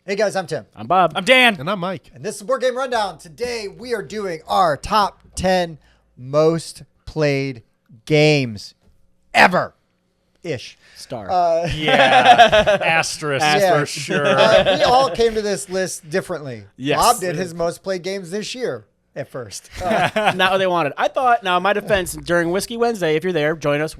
Hey guys, I'm Tim. I'm Bob. I'm Dan. And I'm Mike. And this is Board Game Rundown. Today we are doing our top 10 most played games ever. Ish. Star. Yeah. Asterisk Yeah. for sure. We all came to this list differently. Yes. Bob did his most played games this year at first. Not what they wanted. I thought, now, my defense, during Whiskey Wednesday, if you're there, join us.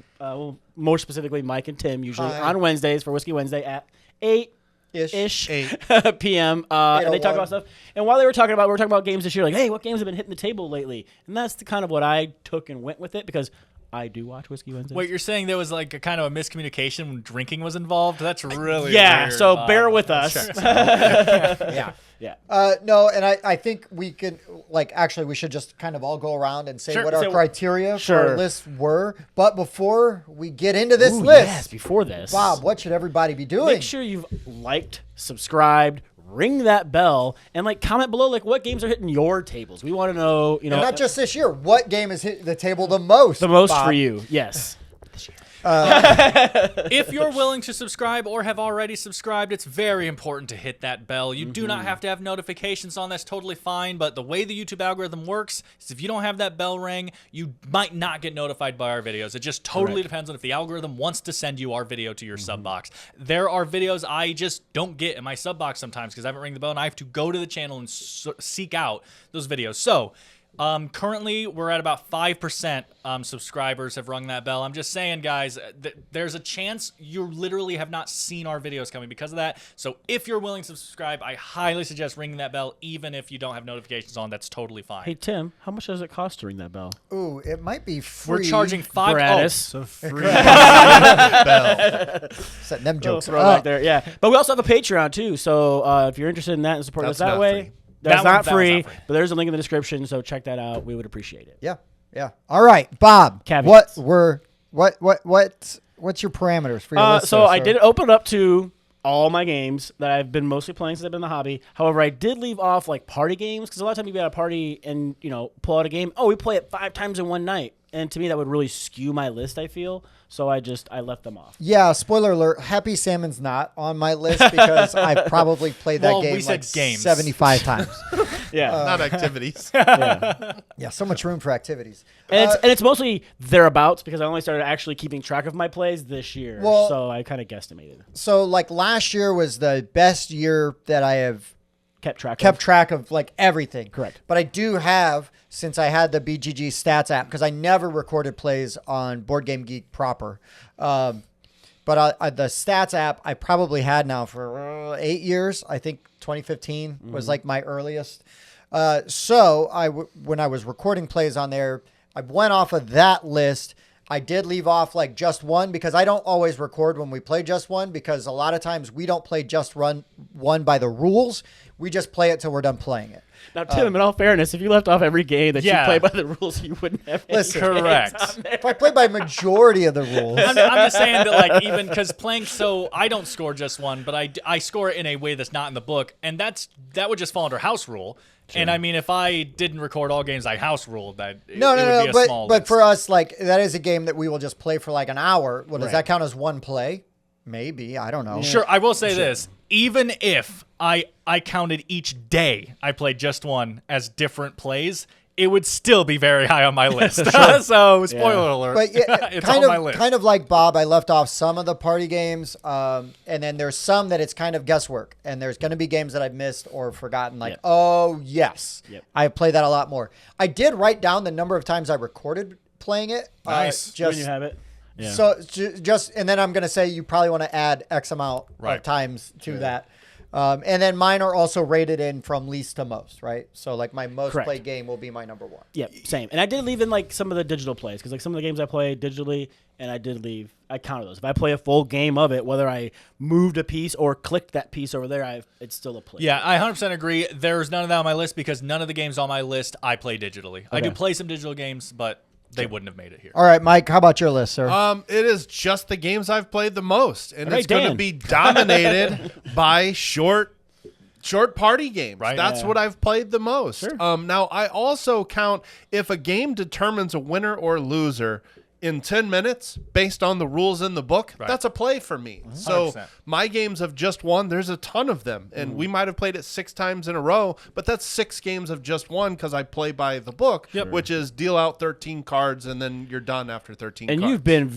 More specifically, Mike and Tim, usually Hi. on Wednesdays for Whiskey Wednesday at 8 Ish. 8 p.m. And they talk 8:01. about stuff. And while we were talking about games this year, like, hey, what games have been hitting the table lately? And that's the kind of what I took and went with it because I do watch Whiskey Wednesdays. Wait, you're saying there was like a kind of a miscommunication when drinking was involved? That's really yeah, weird, so Bob. bear with us. Yeah. Yeah. No, and I think we can, actually, we should just kind of all go around and say Sure. what our So- criteria for Sure. our list were. But before we get into this Ooh, list, yes, before this. Bob, what should everybody be doing? Make sure you've liked, subscribed, ring that bell, and comment below what games are hitting your tables. We want to know, And not just this year. What game has hit the table the most? the most Bob? for you. Yes. If you're willing to subscribe or have already subscribed, it's very important to hit that bell. You do not have to have notifications on. That's totally fine. But the way the YouTube algorithm works is if you don't have that bell ring, you might not get notified by our videos. It just totally depends on if the algorithm wants to send you our video to your sub box. There are videos I just don't get in my sub box sometimes because I haven't rang the bell and I have to go to the channel and seek out those videos. So currently, we're at about 5% subscribers have rung that bell. I'm just saying, guys, there's a chance you literally have not seen our videos coming because of that. So if you're willing to subscribe, I highly suggest ringing that bell, even if you don't have notifications on. That's totally fine. Hey, Tim, how much does it cost to ring that bell? Ooh, it might be free. We're charging $5. Gratis. So free bell. Setting them Little jokes throwback up. there, yeah. But we also have a Patreon too. So if you're interested in that and support us That's that not way, free. that's That not one's free. not free. But there's a link in the description. So check that out. We would appreciate it. Yeah. All right, Bob. Caveats. What's your parameters for your list? So there, I sir? did open it up to all my games that I've been mostly playing since I've been in the hobby. However, I did leave off party games because a lot of times you be at a party and pull out a game. Oh, we play it 5 times in one night, and to me that would really skew my list. I feel so. I left them off. Yeah, spoiler alert. Happy Salmon's not on my list because I probably played that Well, game we said games. 75 times. Yeah, Not activities. Yeah, so much room for activities. and it's mostly thereabouts because I only started actually keeping track of my plays this year. Well- so I kind of guesstimated. So last year was the best year that I have Kept track of everything. Correct. But I do have, since I had the BGG stats app, because I never recorded plays on Board Game Geek proper. But the stats app I probably had now for 8 years. I think 2015 was my earliest. So when I was recording plays on there, I went off of that list. I did leave off just one because I don't always record when we play just one because a lot of times we don't play just one by the rules. We just play it till we're done playing it. Now, Tim, in all fairness, if you left off every game that Yeah. you play by the rules, you wouldn't have any Listen. games Correct. on there. If I play by majority of the rules, I'm just saying that even because playing, so I don't score just one, but I score it in a way that's not in the book, and that would just fall under house rule. And I mean, if I didn't record all games I house ruled, it would be a small but list. for us, that is a game that we will just play for an hour. Well, does Right. that count as one play? Maybe, I don't know. Sure, I will say this. Even if I counted each day I played just one as different plays, it would still be very high on my list. So, spoiler alert. But yeah, it's on my list. kind of like Bob, I left off some of the party games, and then there's some that it's kind of guesswork, and there's going to be games that I've missed or forgotten. Yep. Oh yes, Yep. I play that a lot more. I did write down the number of times I recorded playing it. Nice. When Just you have it. Yeah. so just and then I'm going to say you probably want to add X amount of Right. times to that. And then mine are also rated in from least to most, right? So my most Correct. played game will be my number one. Yep, same. And I did leave in some of the digital plays because some of the games I play digitally, and I counted those. If I play a full game of it, whether I moved a piece or clicked that piece over there, it's still a play. Yeah, I 100% agree. There's none of that on my list because none of the games on my list I play digitally. I do play some digital games, but they wouldn't have made it here. All right, Mike, how about your list, sir? It is just the games I've played the most, and All right, it's going to Dan. be dominated by short party games. Right. That's Yeah. what I've played the most. Sure. Now, I also count if a game determines a winner or loser, in 10 minutes based on the rules in the book, that's a play for me. So 100%. my games of just one, there's a ton of them. And we might have played it 6 times in a row, but that's 6 games of just one because I play by the book, which is deal out 13 cards and then you're done after 13 And cards. you've been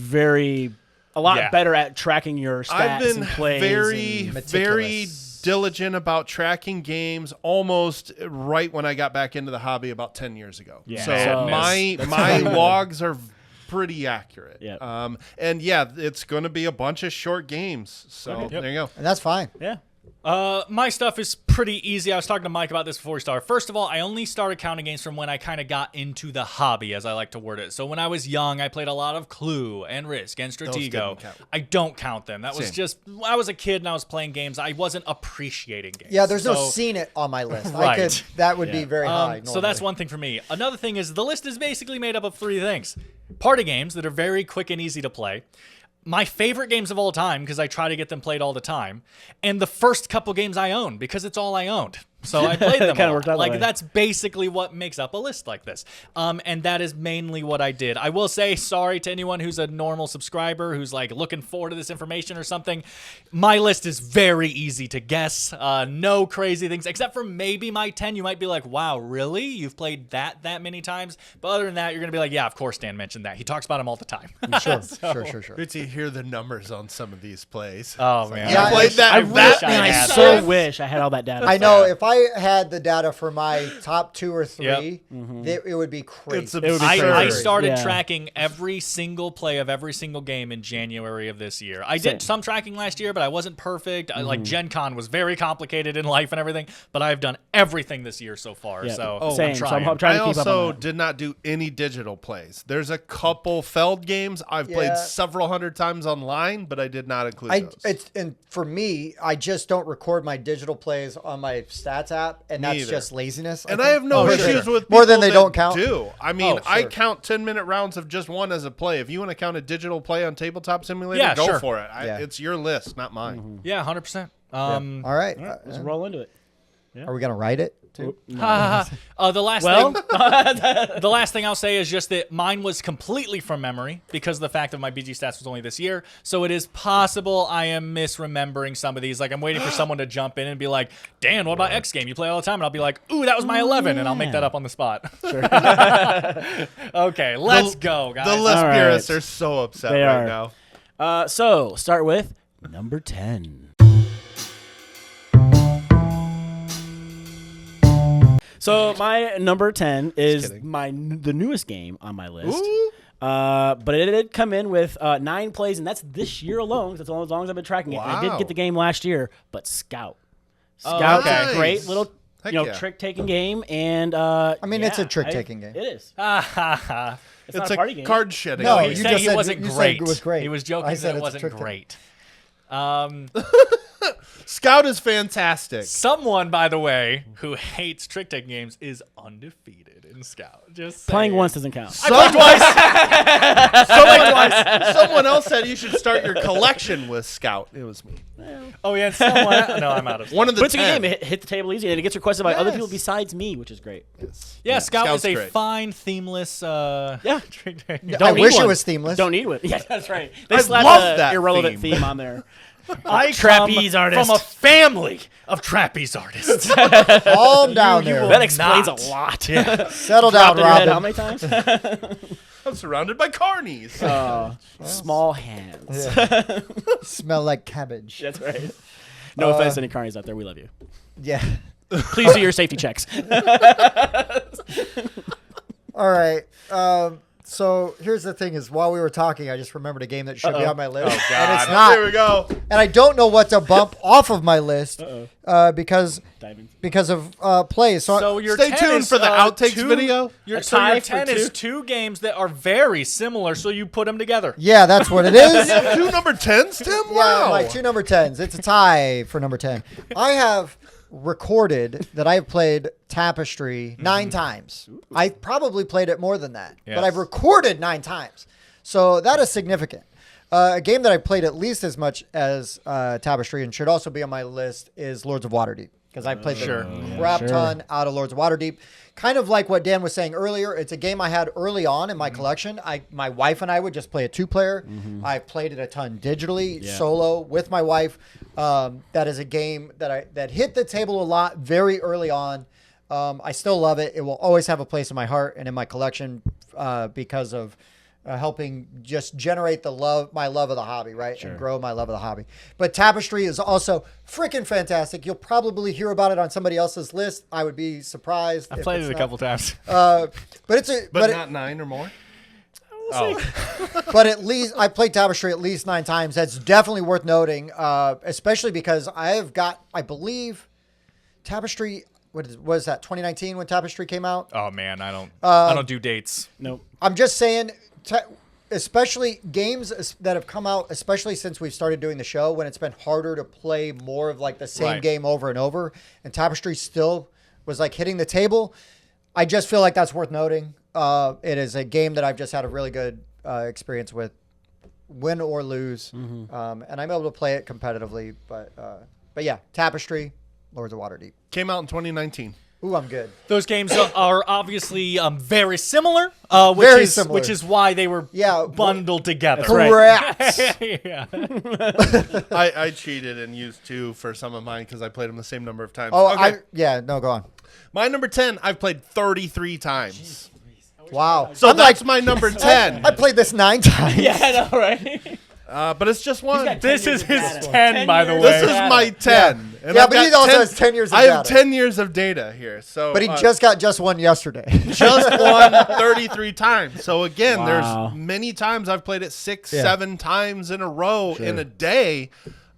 a lot Yeah. better at tracking your stats I've been and plays. very, and- very Meticulous. diligent about tracking games almost right when I got back into the hobby about 10 years ago. Yeah. So Madness. my logs are pretty accurate. Yeah. And yeah, it's going to be a bunch of short games. So there you go. And that's fine. yeah. My stuff is pretty easy. I was talking to Mike about this before we started. First of all, I only started counting games from when I kind of got into the hobby, as I like to word it. So when I was young, I played a lot of Clue and Risk and Stratego. didn't count. I don't count them. That was Same. just, I was a kid and I was playing games. I wasn't appreciating games. Yeah, there's no So- seen it on my list. Right. That would be very high. So that's normally. one thing for me. Another thing is the list is basically made up of 3 things. Party games that are very quick and easy to play. My favorite games of all time, because I try to get them played all the time. And the first couple games I owned, because it's all I owned. So I played them Kinda all. worked out that Like, way. that's basically what makes up a list like this. And that is mainly what I did. I will say sorry to anyone who's a normal subscriber who's like looking forward to this information or something. My list is very easy to guess. No crazy things, except for maybe my 10. You might be like, wow, really? You've played that many times? But other than that, you're going to be like, yeah, of course Dan mentioned that. He talks about them all the time. Sure. Good to hear the numbers on some of these plays. Oh, man. Yeah, I played that. I that wish, man, I had so that. wish I had all that data. I know if I had the data for my top 2 or 3, Yep. it would be crazy. It's would be I crazy. started Yeah. tracking every single play of every single game in January of this year. I Same. did some tracking last year, but I wasn't perfect. Like Gen Con was very complicated in life and everything, but I've done everything this year so far. Yeah. So Same. I'm So trying. I'm trying I to keep up also on that. did not do any digital plays. There's a couple Feld games I've played Yeah. several hundred times online, but I did not include those. And for me, I just don't record my digital plays on my stats app, and that's either. just laziness. And I have no For issues sure. with more than people they that don't count. Do I mean Oh, I sure. count 10-minute rounds of just one as a play? If you want to count a digital play on Tabletop Simulator, Yeah, go sure. for it. Yeah. It's your list, not mine. Yeah, 100%. All right. Let's roll into it. Are we gonna write it? Too? The last Well, thing, the last thing I'll say is just that mine was completely from memory because of the fact that my BG stats was only this year. So it is possible I am misremembering some of these. Like I'm waiting for someone to jump in and be like, "Dan, what about X game? You play all the time?" And I'll be like, "Ooh, that was my 11," and I'll make that up on the spot. Sure. Okay, let's go, guys. The list All right. purists are so upset They right are. now. So start with number 10. So my number 10 is kidding. the newest game on my list. Ooh. But it did come in with 9 plays, and that's this year alone. That's as long as I've been tracking it. And I did Wow. get the game last year, but Scout. Scout is nice. a great little Heck yeah. trick-taking game, and I mean, it's a trick-taking game. It is. Ah, It's It's not a party game. card shedding. No, he you said just he said- wasn't you said great. it was great. He was joking I said that it it's a wasn't trick-taking. great. Scout is fantastic. Someone, by the way, who hates trick-taking games is undefeated in Scout. Just Playing saying. once doesn't count. Someone else said you should start your collection with Scout. It was me. Oh yeah, someone. No, I'm out of. One of the But it's a good 10. game. It hit the table easy, and it gets requested by other Yes. people besides me, which is great. Yeah, Scout Scout's is a great. fine themeless. Yeah. trick-taking. I Don't need wish one. it was themeless. Don't need one. Yeah, that's right. They I slapped love a that irrelevant theme. theme on there. I Trapeze come artist. from a family of trapeze artists. Calm down there. That explains not. a lot. Settle down, Dropped in your head how Robin. many times? I'm surrounded by carnies. Small hands. Smell like cabbage. That's right. No offense to any carnies out there. We love you. Yeah. Please do your safety checks. All right. So here's the thing: is while we were talking, I just remembered a game that should be on my list, and it's There we not. go. And I don't know what to bump off of my list because Diving. of plays. So your Stay 10 tuned is, for the outtakes video. A So your tie for 10 is 2? 2 games that are very similar. So you put them together. yeah, that's what it is. You have 2 number 10s, Tim? Yeah, Wow. like 2 number 10s. It's a tie for number 10. I have recorded that I've played Tapestry 9 times. I probably played it more than that, but Yes. I've recorded 9 times. So that is significant. A game that I played at least as much as Tapestry and should also be on my list is Lords of Waterdeep. because I played Sure. the crap ton out of Lords of Waterdeep. Kind of like what Dan was saying earlier. It's a game I had early on in my collection. My wife and I would just play a 2-player. I played it a ton digitally, solo with my wife. That is a game that hit the table a lot very early on. I still love it. It will always have a place in my heart and in my collection because of helping just generate my love of the hobby, right? And grow my love of the hobby. But Tapestry is also freaking fantastic. You'll probably hear about it on somebody else's list. I would be surprised. I played it a couple times. But it's But not 9 or more? but at least I played Tapestry at least 9 times. That's definitely worth noting, especially because I believe Tapestry. What is that? 2019 when Tapestry came out. Oh man, I don't do dates. Nope. I'm just saying, especially games that have come out, especially since we've started doing the show, when it's been harder to play more of like the same Right. game over and over, and Tapestry still was like hitting the table. I just feel like that's worth noting. It is a game that I've just had a really good experience with, win or lose, and I'm able to play it competitively. But yeah, Tapestry, Lords of Waterdeep. Came out in 2019. Ooh, I'm good. Those games are obviously very similar, Very similar. which is why they were Yeah, bundled together. Correct. Yeah. I cheated and used 2 for some of mine because I played them the same number of times. Oh, okay. no, go on. My number 10, I've played 33 times. Wow. So I'm that's like, my number 10. I played this 9 times. Yeah, I know, right? But it's just one. got This is his 10 10, by the way. This is my 10. And Yeah, I've but he got also has 10 years of I have data. 10 years of data here. So, But he just got just one yesterday. just won 33 times. So again, Wow. there's many times I've played it 6, Yeah. 7 times in a row in a day.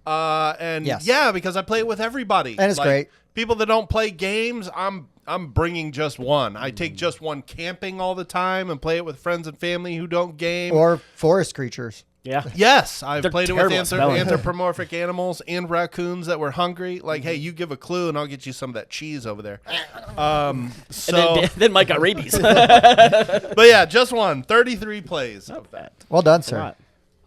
And Yes. yeah, because I play it with everybody. And it's great. People that don't play games, I'm bringing just one. I take just one camping all the time and play it with friends and family who don't game. Or forest creatures. Yeah. Yes, I've They're played it with terrible at spelling. anthropomorphic animals and raccoons that were hungry. Like, hey, you give a clue and I'll get you some of that cheese over there. And So, then Mike got rabies. but yeah, just one. 33 plays of that. Well done, sir.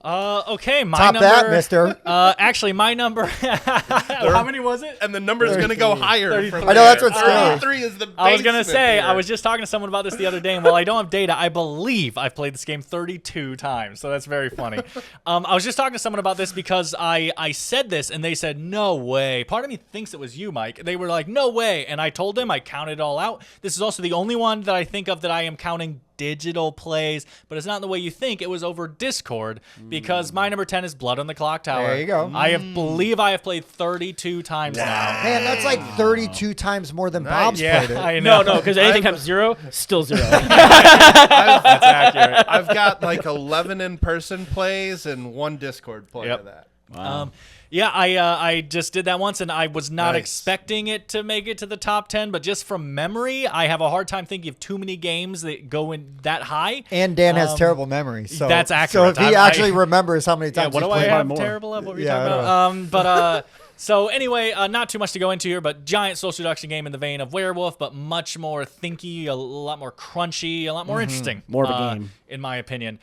Okay, my Top number. that, mister. Actually, my number. How many was it? And the number's going to go higher. 33. From I know, that's what's there. scary. 33 is the I was gonna basement say, here. I was just talking to someone about this the other day, and while I don't have data, I believe I've played this game 32 times, so that's very funny. I was just talking to someone about this because I said this, and they said, no way. Part of me thinks it was you, Mike. They were like, no way, and I told them, I counted it all out. This is also the only one that I think of that I am counting digital plays, but it's not in the way you think. It was over Discord, because my number 10 is Blood on the Clock Tower. There you go. believe I have played 32 times now. Man, that's like 32 times more than Bob's Yeah, played it. I know. No, because anything times 0, still 0. That's accurate. I've got like 11 in-person plays and 1 Discord play Yep. of that. Yeah, I just did that once, and I was not Nice. expecting it to make it to the top 10, but just from memory, I have a hard time thinking of too many games that go in that high. And Dan has terrible memory. So that's So accurate. if he I- actually remembers how many Yeah, times what he's do I played have more. terrible of? What were you Yeah, talking about? So anyway, not too much to go into here, but giant social deduction game in the vein of Werewolf, but much more thinky, a lot more crunchy, a lot more interesting. More of a game. in my opinion.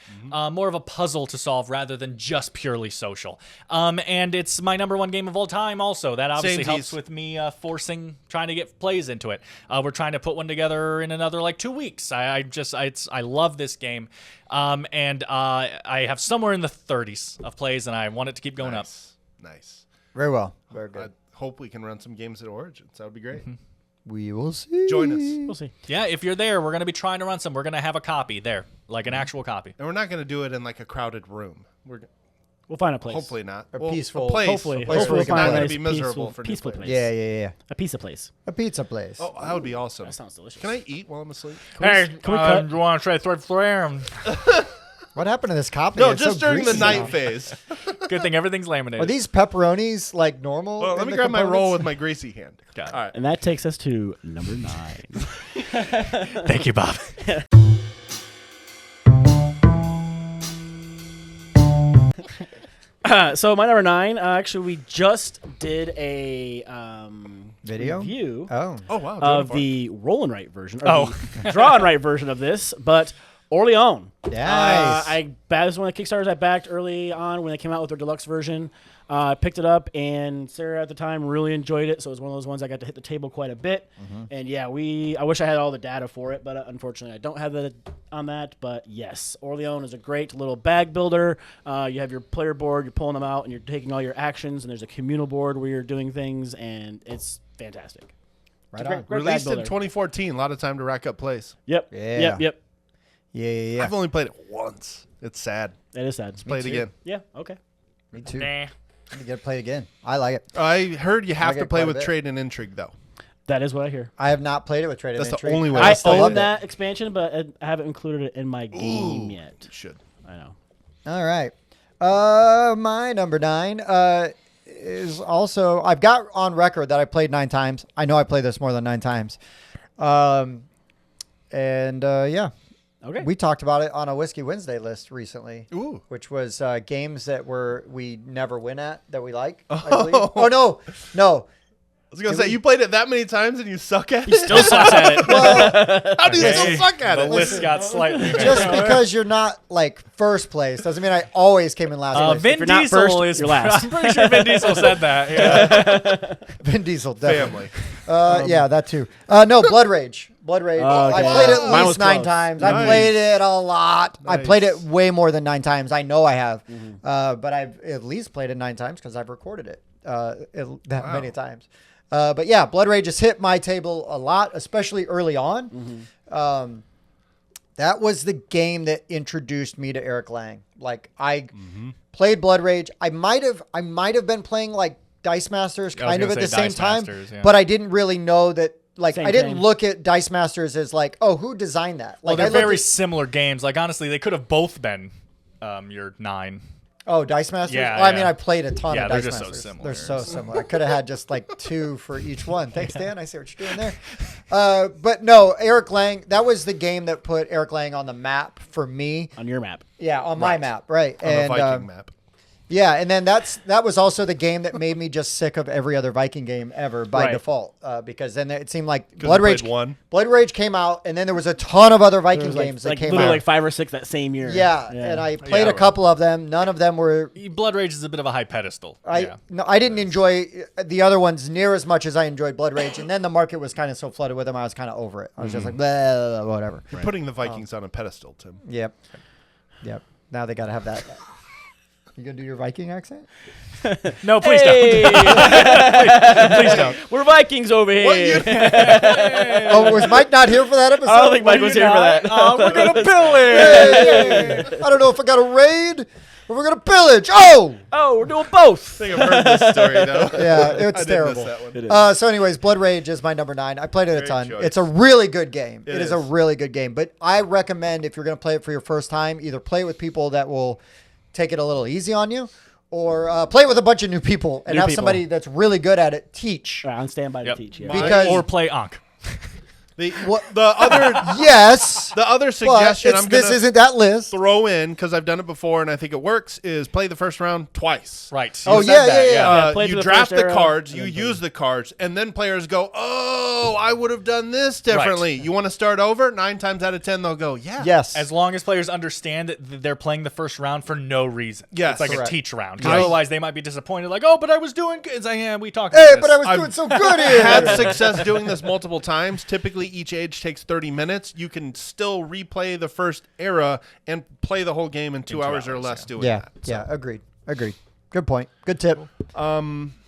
More of a puzzle to solve rather than just purely social. And it's my number 1 game of all time also. That obviously helps Samesies. with me trying to get plays into it. We're trying to put one together in another like 2 weeks. I love this game. And I have somewhere in the 30s of plays, and I want it to keep going up. Nice. Very well. Very I good. hope we can run some games at Origins. That would be great. We will see. Join us. We'll see. Yeah, if you're there, we're going to be trying to run some. We're going to have a copy there, like an actual copy. And we're not going to do it in like a crowded room. We'll find a place. Hopefully not. A Well, peaceful- a place. Hopefully, A place hopefully where we'll it's find not a going to nice, be miserable for new peaceful players. place. Yeah. A pizza place. A pizza place. Oh, that would be awesome. That sounds delicious. Can I eat while I'm asleep? Hey, can we cut? do you want to try thread flare? What happened to this copy? No, It's just so during the greasy night now. phase. Good thing everything's Are laminated. these pepperonis like normal? Well, let in me the grab my roll components? with my greasy hand. Got it. All right. And that takes us to number 9. Thank you, Bob. So my number 9, actually, we just did a Video? review Oh. Oh, wow. of the roll and write version, or the draw and write version of this, but Orleans. Nice. This is one of the Kickstarters I backed early on when they came out with their deluxe version. I picked it up, and Sarah at the time really enjoyed it. So it was one of those ones I got to hit the table quite a bit. And yeah, I wish I had all the data for it, but unfortunately I don't have that on that. But yes, Orleans is a great little bag builder. You have your player board, you're pulling them out, and you're taking all your actions. And there's a communal board where you're doing things, and it's fantastic. Right It's a on. great Released bag in builder. 2014. A lot of time to rack up plays. Yep. Yeah. Yep. Yeah. I've only played it once. It's sad. That is sad. Play it again. Yeah. Okay. Me too. Nah. You got to play it again. I like it. I heard you have like to it play quite a with bit. Trade and Intrigue, though. That is what I hear. I have not played it with Trade That's and the Intrigue. only way I still own loved it. that expansion, but I haven't included it in my game yet. Should. I know. All right. My number 9 is also, I've got on record that I played 9 times. I know I played this more than 9 times. Yeah, Okay. we talked about it on a Whiskey Wednesday list recently, Ooh. which was games that we never win at that we like. I believe. Oh, no. I was going to say, you played it that many times and you suck at He it? still sucks at it. Well, How do you still suck at The it? list got slightly better. just because you're not like first place doesn't mean I always came in last place. Vin you're not Diesel first, is. you're last. I'm pretty sure Vin Diesel said that. Yeah. Vin Diesel, definitely. Family. Yeah, that too. No, Blood Rage. Blood Rage. Oh, I okay. played it at Mine least was 9 close. times. Nice. I played it a lot. I Nice. played it way more than 9 times. I know I have. But I've at least played it 9 times because I've recorded it that many times. But yeah, Blood Rage has hit my table a lot, especially early on. That was the game that introduced me to Eric Lang. Like I played Blood Rage. I might have been playing like Dice Masters I was kind of gonna at the say same Dice time, Masters, yeah. but I didn't really know that. Like Same I didn't thing. look at Dice Masters as like, oh, who designed that? Well, Like they're I looked very at, similar games. Like honestly, they could have both been your 9. oh, Dice Masters. Yeah, Well, I yeah. mean, I played a ton Yeah, of they're Dice just so Masters. similar. They're so similar. I could have had just like 2 for each one. Thanks, Dan. I see what you're doing there. But no, Eric Lang. That was the game that put Eric Lang on the map for me. On your map. Yeah, on my map, right? On the Viking map. Yeah, and then that was also the game that made me just sick of every other Viking game ever by Right. default, because then it seemed like you Blood Rage played one. Blood Rage came out, and then there was a ton of other There Viking was games that like came literally out. like 5 or 6 that same year. Yeah, and I played Yeah, a couple of them. None of them were. Blood Rage is a bit of a high pedestal. Yeah. I didn't enjoy the other ones near as much as I enjoyed Blood Rage, and then the market was kind of so flooded with them, I was kind of over it. I was just like, blah, whatever. You're putting the Vikings on a pedestal, Tim. Yep. Now they got to have that. You gonna do your Viking accent? No, please Hey! don't. Please don't. We're Vikings over here. Oh, was Mike not here for that episode? I don't think Mike was here for that. We're gonna pill it. Hey, I don't know if I got a raid or we're gonna pillage. Oh, Oh, we're doing both. I think I've heard this story, though. yeah, I it's did terrible. miss that one. It is. So, anyways, Blood Rage is my number 9. I played it a Great ton. choice. It's a really good game. It It is a is. really good game. But I recommend if you're going to play it for your first time, either play it with people that will take it a little easy on you, or play it with a bunch of new people and New have people. somebody that's really good at it teach. Right, on standby to Yep. teach. Yeah. Because- or play Ankh. The What? other Yes, the other but suggestion I'm this gonna isn't that list. throw in, because I've done it before and I think it works, is play the first round twice. Right. Oh, You said yeah, that, yeah. Yeah, play You through the draft first the era, cards, and you then play. use the cards, and then players go, "Oh, I would have done this differently." You want to start over? 9 times out of 10, they'll go, "Yeah, Yes. As long as players understand that they're playing the first round for no reason. Yes. It's like Correct. a teach round. 'Cause Right. Otherwise, they might be disappointed. Like, oh, but I was doing good. It's like, yeah, we talked Hey, about but this. I was I've doing so good here. had success doing this multiple times. Typically, each age takes 30 minutes. You can still replay the first era and play the whole game in 2 hours or less doing Yeah, that. yeah, agreed. Good point. Good tip.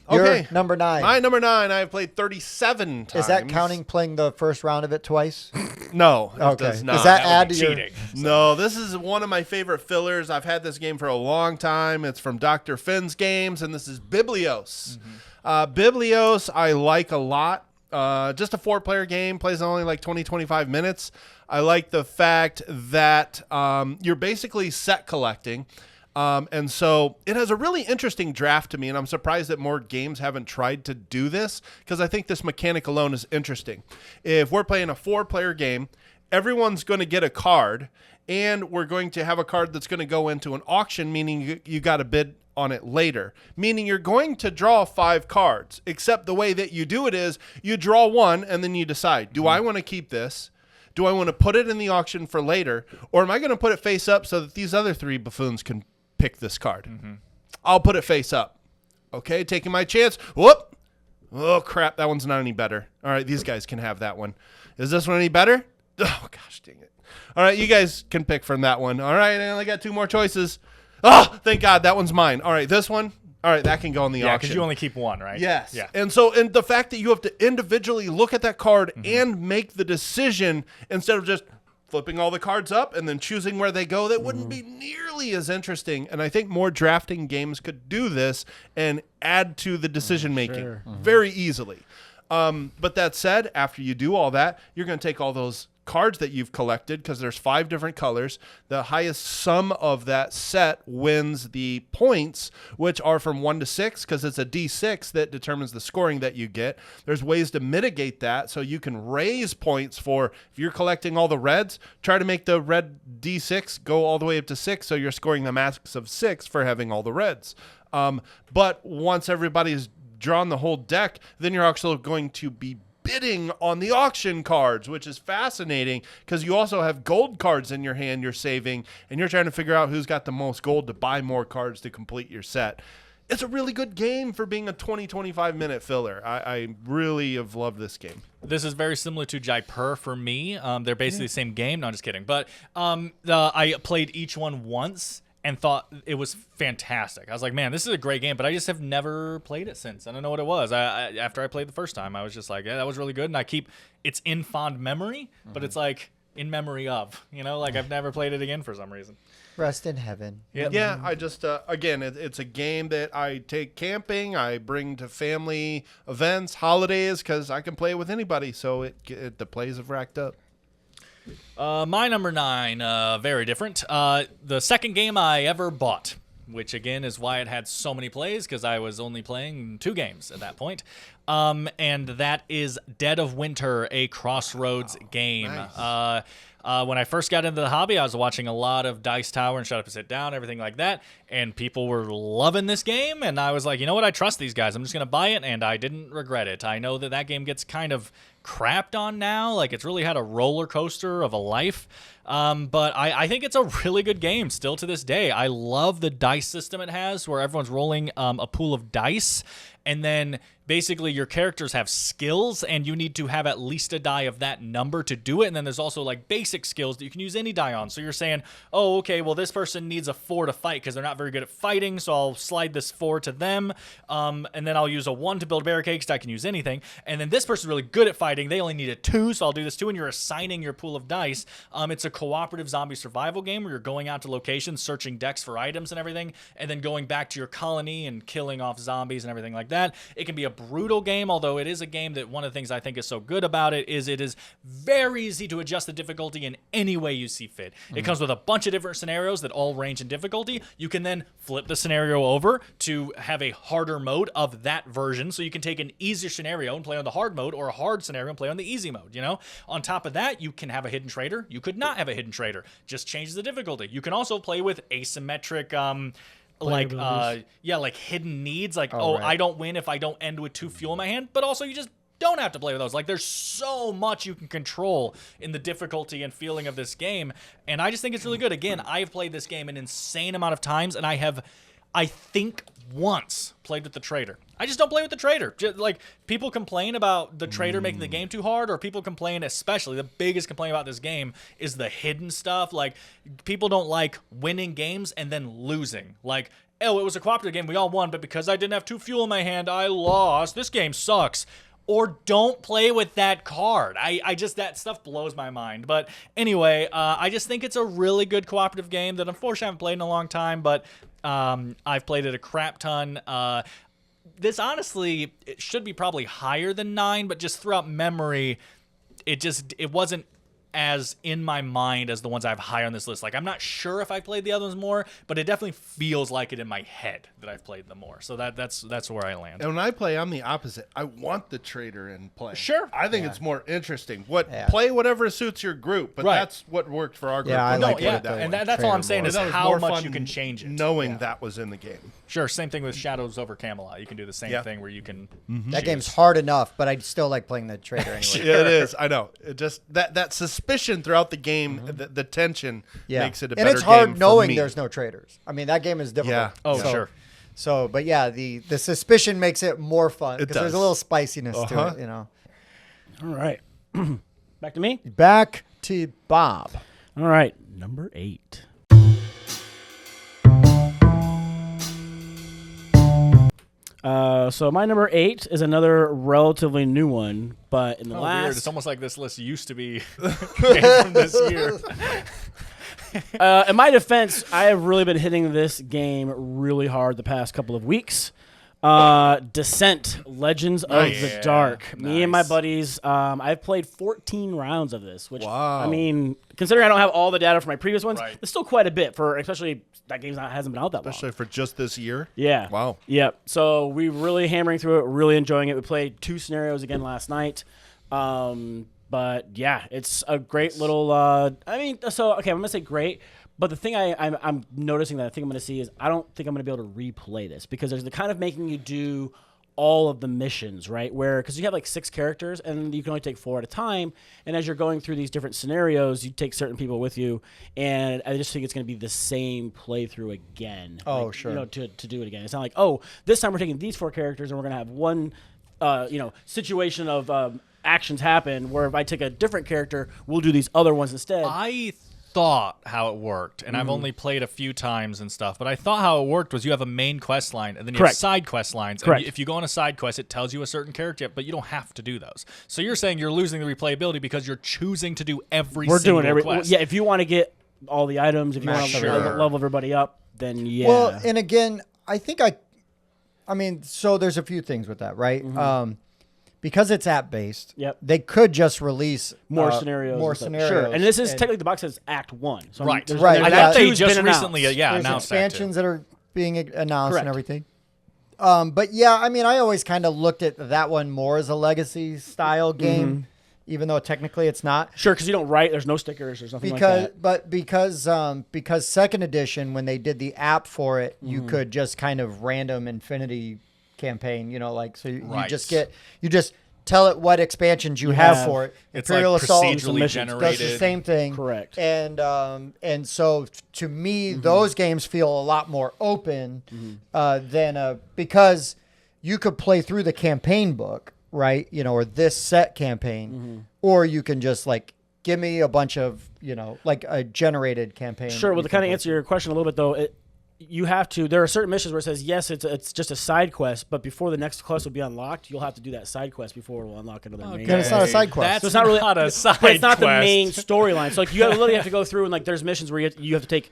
Okay. You're number 9. My number 9, I've played 37 times. Is that counting playing the first round of it twice? No, it Okay. does not. Does that would add be to your? cheating. No, this is one of my favorite fillers. I've had this game for a long time. It's from Dr. Finn's Games, and this is Biblios. Biblios I like a lot. Just a 4-player game, plays only like 20, 25 minutes. I like the fact that you're basically set collecting. And so it has a really interesting draft to me, and I'm surprised that more games haven't tried to do this, because I think this mechanic alone is interesting. If we're playing a 4-player game, everyone's going to get a card, and we're going to have a card that's going to go into an auction, meaning you got to bid on it later, meaning you're going to draw 5 cards, except the way that you do it is you draw one and then you decide, do I want to keep this? Do I want to put it in the auction for later? Or am I going to put it face up so that these other 3 buffoons can pick this card? I'll put it face up. Okay, taking my chance. Whoop. Oh, crap. That one's not any better. All right, these guys can have that one. Is this one any better? Oh, gosh dang it. All right, you guys can pick from that one. All right, I only got 2 more choices. Oh, thank God. That one's mine. All right, this one. All right, that can go in the Yeah, auction. because you only keep one, right? Yes. Yeah. And the fact that you have to individually look at that card and make the decision instead of just flipping all the cards up and then choosing where they go, that wouldn't be nearly as interesting. And I think more drafting games could do this and add to the decision making very easily. But that said, after you do all that, you're going to take all those cards that you've collected, because there's 5 different colors. The highest sum of that set wins the points, which are from 1 to 6, because it's a D6 that determines the scoring that you get. There's ways to mitigate that, so you can raise points for, if you're collecting all the reds, try to make the red D6 go all the way up to 6, so you're scoring the max of 6 for having all the reds. But once everybody's drawn the whole deck, then you're actually going to be bidding on the auction cards, which is fascinating because you also have gold cards in your hand you're saving, and you're trying to figure out who's got the most gold to buy more cards to complete your set. It's a really good game for being a 20-25 minute filler. I really have loved this game. This is very similar to Jaipur for me. They're basically the same game. No, I'm just kidding. But I played each one once and thought it was fantastic. I was like, man, this is a great game, but I just have never played it since. I don't know what it was. After I played the first time, I was just like, yeah, that was really good. And it's in fond memory, but it's like in memory of, like I've never played it again for some reason. Rest in heaven. Yep. Yeah, I just, again, it's a game that I take camping, I bring to family events, holidays, because I can play it with anybody, so the plays have racked up. My number 9, very different. The second game I ever bought, which again is why it had so many plays, because I was only playing 2 games at that point. And that is Dead of Winter, a Crossroads game. Nice. When I first got into the hobby, I was watching a lot of Dice Tower and Shut Up and Sit Down, everything like that, and people were loving this game, and I was like, you know what, I trust these guys. I'm just going to buy it, and I didn't regret it. I know that game gets kind of crapped on now. Like, it's really had a roller coaster of a life. But I think it's a really good game still to this day. I love the dice system it has, where everyone's rolling a pool of dice, and then basically your characters have skills, and you need to have at least a die of that number to do it. And then there's also like basic skills that you can use any die on. So you're saying, oh, okay, well, this person needs a 4 to fight because they're not very good at fighting, so I'll slide this 4 to them, and then I'll use a 1 to build a barricade because I can use anything. And then this person's really good at fighting. They only need a 2, so I'll do this too, and you're assigning your pool of dice. It's a cooperative zombie survival game where you're going out to locations, searching decks for items and everything, and then going back to your colony and killing off zombies and everything like that. It can be a brutal game, although it is a game that one of the things I think is so good about it is very easy to adjust the difficulty in any way you see fit. It comes with a bunch of different scenarios that all range in difficulty. You can then flip the scenario over to have a harder mode of that version, so you can take an easier scenario and play on the hard mode, or a hard scenario and play on the ezy mode, On top of that, you can have a hidden trader. You could not have a hidden trader. Just changes the difficulty. You can also play with asymmetric like hidden needs, like right. I don't win if I don't end with 2 fuel in my hand, but also you just don't have to play with those. Like, there's so much you can control in the difficulty and feeling of this game, and I just think it's really good. Again, I've played this game an insane amount of times, and I think once played with the trader. I just don't play with the trader. Just, like, people complain about the trader making the game too hard, or people complain, especially the biggest complaint about this game is the hidden stuff. Like, people don't like winning games and then losing. Like, oh, it was a cooperative game, we all won, but because I didn't have 2 fuel in my hand, I lost. This game sucks. Or don't play with that card. I just, that stuff blows my mind. But anyway, I just think it's a really good cooperative game that unfortunately I haven't played in a long time, but I've played it a crap ton. This honestly, it should be probably higher than 9, but just throughout memory, it wasn't as in my mind as the ones I have high on this list. Like, I'm not sure if I played the other ones more, but it definitely feels like it in my head that I've played them more. So that's where I land. And when I play, I'm the opposite. I want the trader in play. Sure. I think it's more interesting. Play whatever suits your group, but that's what worked for our group. Yeah, I like that. And that's all I'm saying is how much you can change it. Knowing that was in the game. Sure, same thing with Shadows over Camelot. You can do the same thing where you can That game's hard enough, but I still like playing the trader anyway. Yeah, it is. I know. It just that suspicion throughout the game, the tension makes it a better game. And it's hard for knowing me. there's no traders. I mean, that game is difficult. Yeah. Oh, sure. So, but yeah, the suspicion makes it more fun It because there's a does. little spiciness to Uh-huh. it, you know. All right. Back to me. Back to Bob. All right. Number 8. So my number 8 is another relatively new one, but in the Oh, last weird. It's almost like this list used to be games from this year. in my defense, I have really been hitting this game really hard the past couple of weeks. Descent, Legends of the Yeah, Dark. Me and my nice. buddies, I've played 14 rounds of this, which, Wow. I mean, considering I don't have all the data from my previous ones, Right. it's still quite a bit for, especially that game hasn't been out that long. Especially for just this year. Yeah. Wow. Yep. So we really hammering through it, really enjoying it. We played 2 scenarios again last night. But yeah, it's a great little. I'm gonna say great. But the thing I'm noticing that I think I'm gonna see is I don't think I'm gonna be able to replay this because there's the kind of making you do all of the missions, right? Where because you have like 6 characters and you can only take 4 at a time, and as you're going through these different scenarios, you take certain people with you, and I just think it's going to be the same playthrough again. Oh, Like, sure. You know, to do it again. It's not like this time we're taking these 4 characters and we're going to have one, situation of actions happen. Where if I take a different character, we'll do these other ones instead. I thought how it worked, and I've only played a few times and stuff, but I thought how it worked was you have a main quest line, and then you Correct. have side quest lines. Correct. And if you go on a side quest, it tells you a certain character, but you don't have to do those. So you're saying you're losing the replayability because you're choosing to do every We're single doing every quest. yeah. If you want to get all the items, if you want to Sure. level everybody up, then yeah. Well, and again, I think I mean, so there's a few things with that, right? Because it's app based. Yep. They could just release more scenarios. More and stuff. scenarios. Sure. And this is technically the box says Act 1. So Right. there's- Right. there's I Yeah. thought they two's just been recently announced. yeah, There's announced that too. expansions that are being announced Correct. and everything. But yeah, I mean, I always kind of looked at that one more as a legacy style game, even though technically it's not. Sure, because you don't write. There's no stickers. There's nothing like that. Because second edition, when they did the app for it, you could just kind of random infinity campaign, so you Right. just tell it what expansions you have for it. It's Imperial like Assault procedurally missions. generated. does the same thing. Correct. And so to me, those games feel a lot more open than because you could play through the campaign book, right? Or this set campaign, or you can just like give me a bunch of like a generated campaign. Sure. Well, to kind of answer your question a little bit, though, you have to. There are certain missions where it says yes, it's just a side quest, but before the next quest will be unlocked, you'll have to do that side quest before it will unlock another main. Then it's not a side quest. That's So it's not really a side but it's not the quest. main storyline. So like you literally have to go through and like there's missions where you have to take.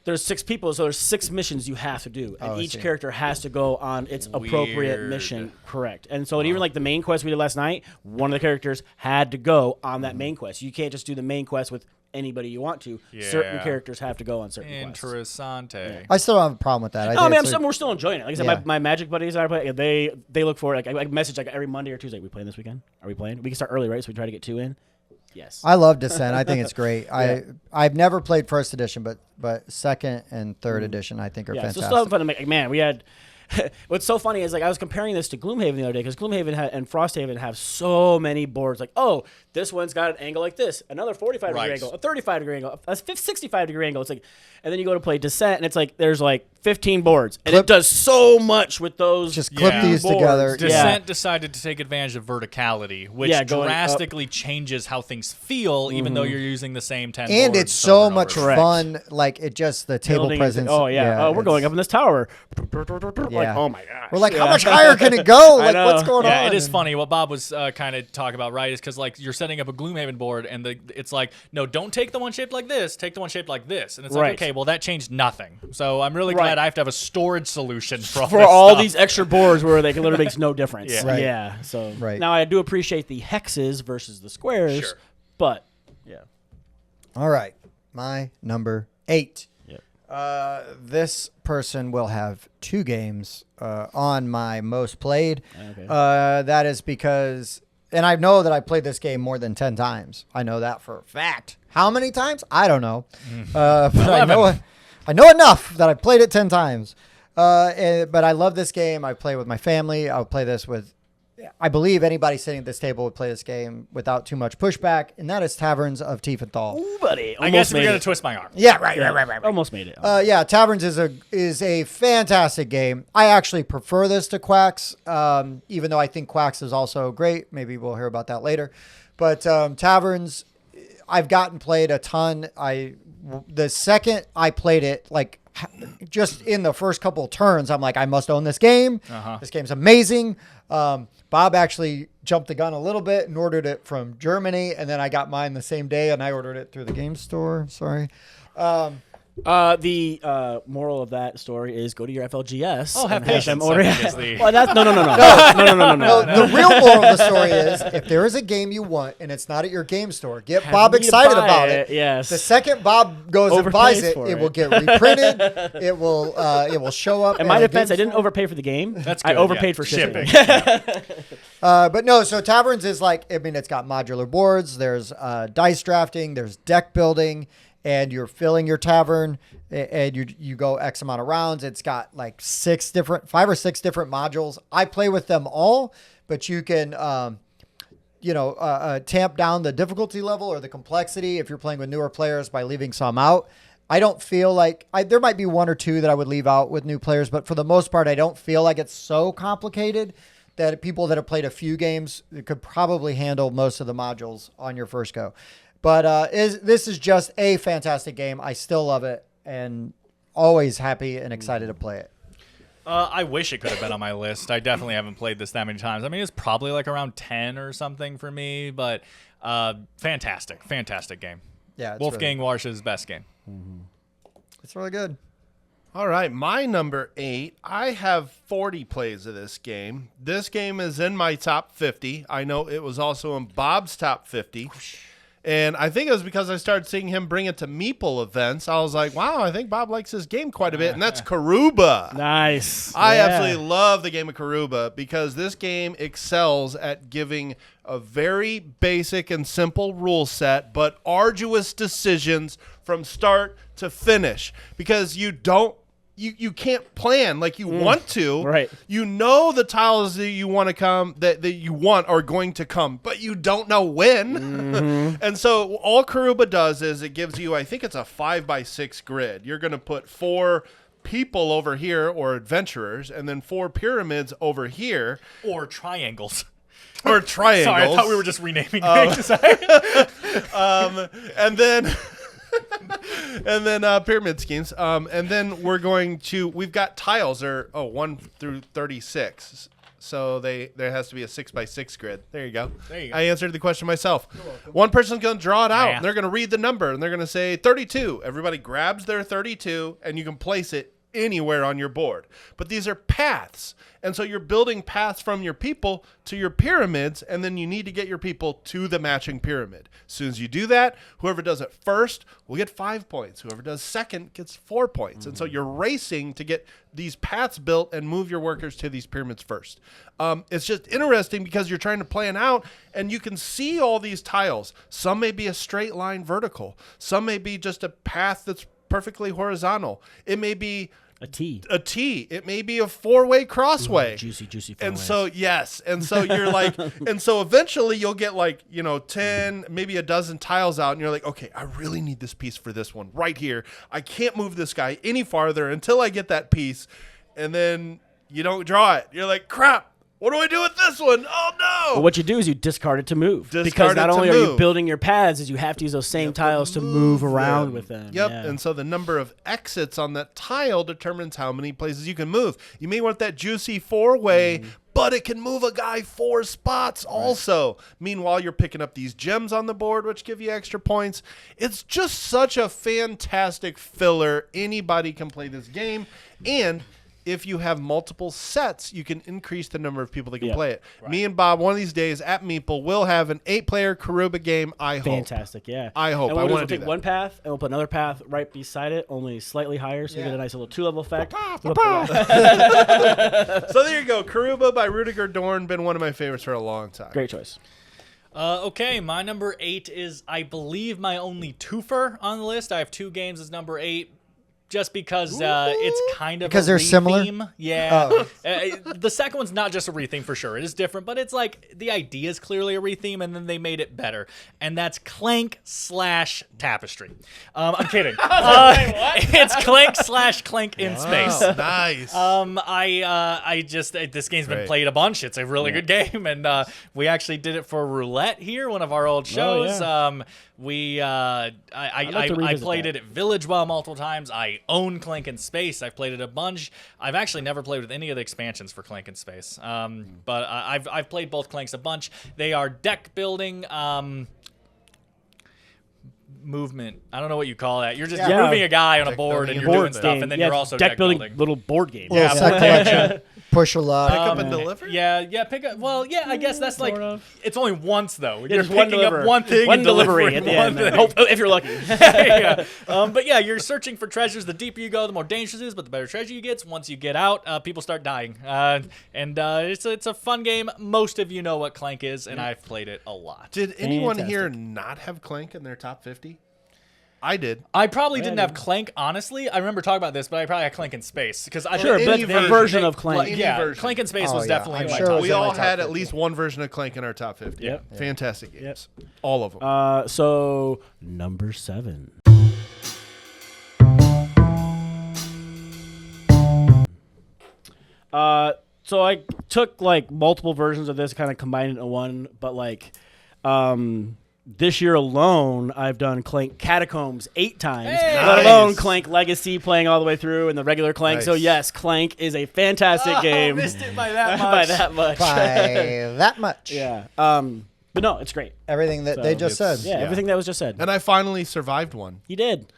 There's 6 people, so there's 6 missions you have to do, and I each see. character has to go on its appropriate Weird. mission. Correct. And so even like the main quest we did last night, one of the characters had to go on that main quest. You can't just do the main quest with anybody you want to. Certain Yeah. characters have to go on certain quests. Interessante. I still don't have a problem with that. No, I mean, it's a- we're still enjoying it. Like I said, Yeah. my Magic buddies I play, they look for it. Like I message like every Monday or Tuesday. We playing this weekend? Are we playing? We can start early, right? So we try to get 2 in. Yes. I love Descent. I think it's great. I've never played first edition, but second and third edition I think are Yeah, so fantastic. still having fun to make. Like, man, we had. What's so funny is like I was comparing this to Gloomhaven the other day because Gloomhaven and Frosthaven have so many boards. Like, oh, this one's got an angle like this, another 45 Right. degree angle, a 35 degree angle, a 65 degree angle. It's like, and then you go to play Descent, and it's like there's like 15 boards, and it does so much with those. Just clip Yeah. these boards. together. Descent decided to take advantage of verticality, which Yeah, going up. drastically changes how things feel, even though you're using the same 10 And boards it's so over much and over. Correct. fun. Like it just the table Building presence. Oh yeah. Oh, we're going up in this tower. Like, Yeah. oh my gosh. We're like, how Yeah. much higher can it go? Like, know. what's going Yeah, on? it is funny. What Bob was kind of talking about, right, is because like you're setting up a Gloomhaven board, and it's like, no, don't take the one shaped like this. Take the one shaped like this, and it's Right. like, okay, well that changed nothing. So I'm really Right. glad I have to have a storage solution for all, For this all stuff. these extra boards where they can literally makes no difference. Yeah. Right. Yeah. So Right. now I do appreciate the hexes versus the squares, Sure. but yeah. All right, my number 8. Yep. This person will have 2 games on my most played. Okay. That is because, and I know that I played this game more than 10 times. I know that for a fact. How many times? I don't know. But I know enough that I played it 10 times. But I love this game. I play with my family. I'll play this with I believe anybody sitting at this table would play this game without too much pushback, and that is Taverns of Tiefenthal. Ooh, buddy. I guess Almost we're made gonna it. twist my arm. Yeah, right. Almost made it. Yeah, Taverns is a fantastic game. I actually prefer this to Quacks, even though I think Quacks is also great. Maybe we'll hear about that later. But Taverns, I've gotten played a ton. The second I played it, like just in the first couple of turns, I'm like, I must own this game. This game's amazing. Bob actually jumped the gun a little bit and ordered it from Germany, and then I got mine the same day, and I ordered it through the game store. Sorry. The moral of that story is go to your FLGS. Oh, have and patience, them order. I think is the- Well, that's no. No, the real moral of the story is if there is a game you want and it's not at your game store, get Bob me excited buy about it, it. yes. The second Bob goes and Overpays buys it, for it it. will get reprinted. It will show up. In my at a defense, game I didn't store. overpay for the game. That's I good, overpaid yeah. for shipping. But no, so Taverns is like, I mean, it's got modular boards. There's dice drafting. There's deck building, and you're filling your tavern, and you go X amount of rounds. It's got like 5 or 6 different modules. I play with them all, but you can, tamp down the difficulty level or the complexity if you're playing with newer players by leaving some out. I don't feel like there might be 1 or 2 that I would leave out with new players, but for the most part, I don't feel like it's so complicated that people that have played a few games could probably handle most of the modules on your first go. But this is just a fantastic game. I still love it and always happy and excited to play it. I wish it could have been on my list. I definitely haven't played this that many times. I mean, it's probably like around 10 or something for me, but fantastic game. Yeah, it's Wolfgang Warsch's best game. It's really good. All right, my number 8. I have 40 plays of this game. This game is in my top 50. I know it was also in Bob's top 50. And I think it was because I started seeing him bring it to Meeple events. I was like, wow, I think Bob likes this game quite a bit. And that's Karuba. Nice. I Yeah. absolutely love the game of Karuba because this game excels at giving a very basic and simple rule set, but arduous decisions from start to finish because you can't plan like you want to. Right. You know the tiles that you want to come that you want are going to come, but you don't know when. And so all Karuba does is it gives you, I think it's a 5x6 grid. You're going to put 4 people over here or adventurers and then 4 pyramids over here Or triangles. or triangles. Sorry, I thought we were just renaming things. And then and then pyramid schemes. And then we've got tiles are 1 through 36. So there has to be a 6x6 grid. There you go. There you go. I answered the question myself. One person's going to draw it out. Math. And they're going to read the number and they're going to say 32. Everybody grabs their 32 and you can place it anywhere on your board. But these are paths. And so you're building paths from your people to your pyramids, and then you need to get your people to the matching pyramid. As soon as you do that, whoever does it first will get 5 points. Whoever does second gets 4 points. And so you're racing to get these paths built and move your workers to these pyramids first. It's just interesting because you're trying to plan out, and you can see all these tiles. Some may be a straight line vertical. Some may be just a path that's perfectly horizontal. It may be A T. It may be a 4-way crossway. Juicy. And so, yes. And so you're like, and so eventually you'll get 10, maybe a dozen tiles out. And you're like, okay, I really need this piece for this one right here. I can't move this guy any farther until I get that piece. And then you don't draw it. You're like, crap. What do I do with this one? Oh, no. Well, what you do is you discard it to move. Discard because not it to only are you move. building your paths, is you have to use those same tiles to move around them. with them. Yep. Yeah. And so the number of exits on that tile determines how many places you can move. You may want that juicy 4-way, but it can move a guy 4 spots also. Meanwhile, you're picking up these gems on the board, which give you extra points. It's just such a fantastic filler. Anybody can play this game. And if you have multiple sets, you can increase the number of people that can play it. Right. Me and Bob, one of these days at Meeple, will have an 8-player Karuba game, I hope. Fantastic, yeah. I hope. And I we'll want to do take that. one path, and we'll put another path right beside it, only slightly higher, so you get a nice little 2-level effect. So there you go. Karuba by Rudiger Dorn, been one of my favorites for a long time. Great choice. Okay, my number 8 is, I believe, my only twofer on the list. I have 2 games as number 8. just because it's kind of Because a they're similar? re-theme. Yeah. Oh. The second one's not just a re-theme for sure. It is different, but it's like the idea is clearly a re-theme, and then they made it better. And that's Clank/Tapestry. I'm kidding. It's Clank/Clank in space. Nice. I just this game's been Great. played a bunch. It's a really good game, and we actually did it for Roulette here, one of our old shows. yeah. I played it at Village Well multiple times. I own Clank in Space. I've played it a bunch. I've actually never played with any of the expansions for Clank in Space, but I've played both Clanks a bunch. They are deck building. Movement. I don't know what you call that. You're just Yeah. moving a guy on a Deck board building and and you're board doing stuff, game. and then Yeah, you're it's also deck building building. little board game. Little set collection. Push a lot. Pick up and deliver? Yeah, pick up. Well, yeah, I guess that's like Sort of. it's only once though. Yeah, You're just one picking up delivery. one thing, one and delivery delivering at the one end. thing. If you're lucky. Yeah. But yeah, you're searching for treasures. The deeper you go, the more dangerous it is. But the better treasure you get. Once you get out, people start dying. It's a fun game. Most of you know what Clank is, and I've played it a lot. Did anyone here Fantastic. not have Clank in their top 50? I did. I probably didn't have Clank, honestly. I remember talking about this, but I probably had Clank in Space because I Sure, think but any a version of Clank. Any yeah, version. Clank in Space Oh, was yeah, definitely I'm in my sure it top. was We in my all top had 50. at least one version of Clank in our top 50. Yep. Fantastic games. Yep. All of them. So number 7. So I took like multiple versions of this, kind of combined it into one, but like this year alone, I've done Clank Catacombs 8 times, let alone Nice. Clank Legacy playing all the way through and the regular Clank. So Nice. yes, Clank is a fantastic game. Missed it by that much. By that much. By that much. Yeah. But no, it's great. Everything that they just said. Yeah, everything that was just said. And I finally survived one. He did.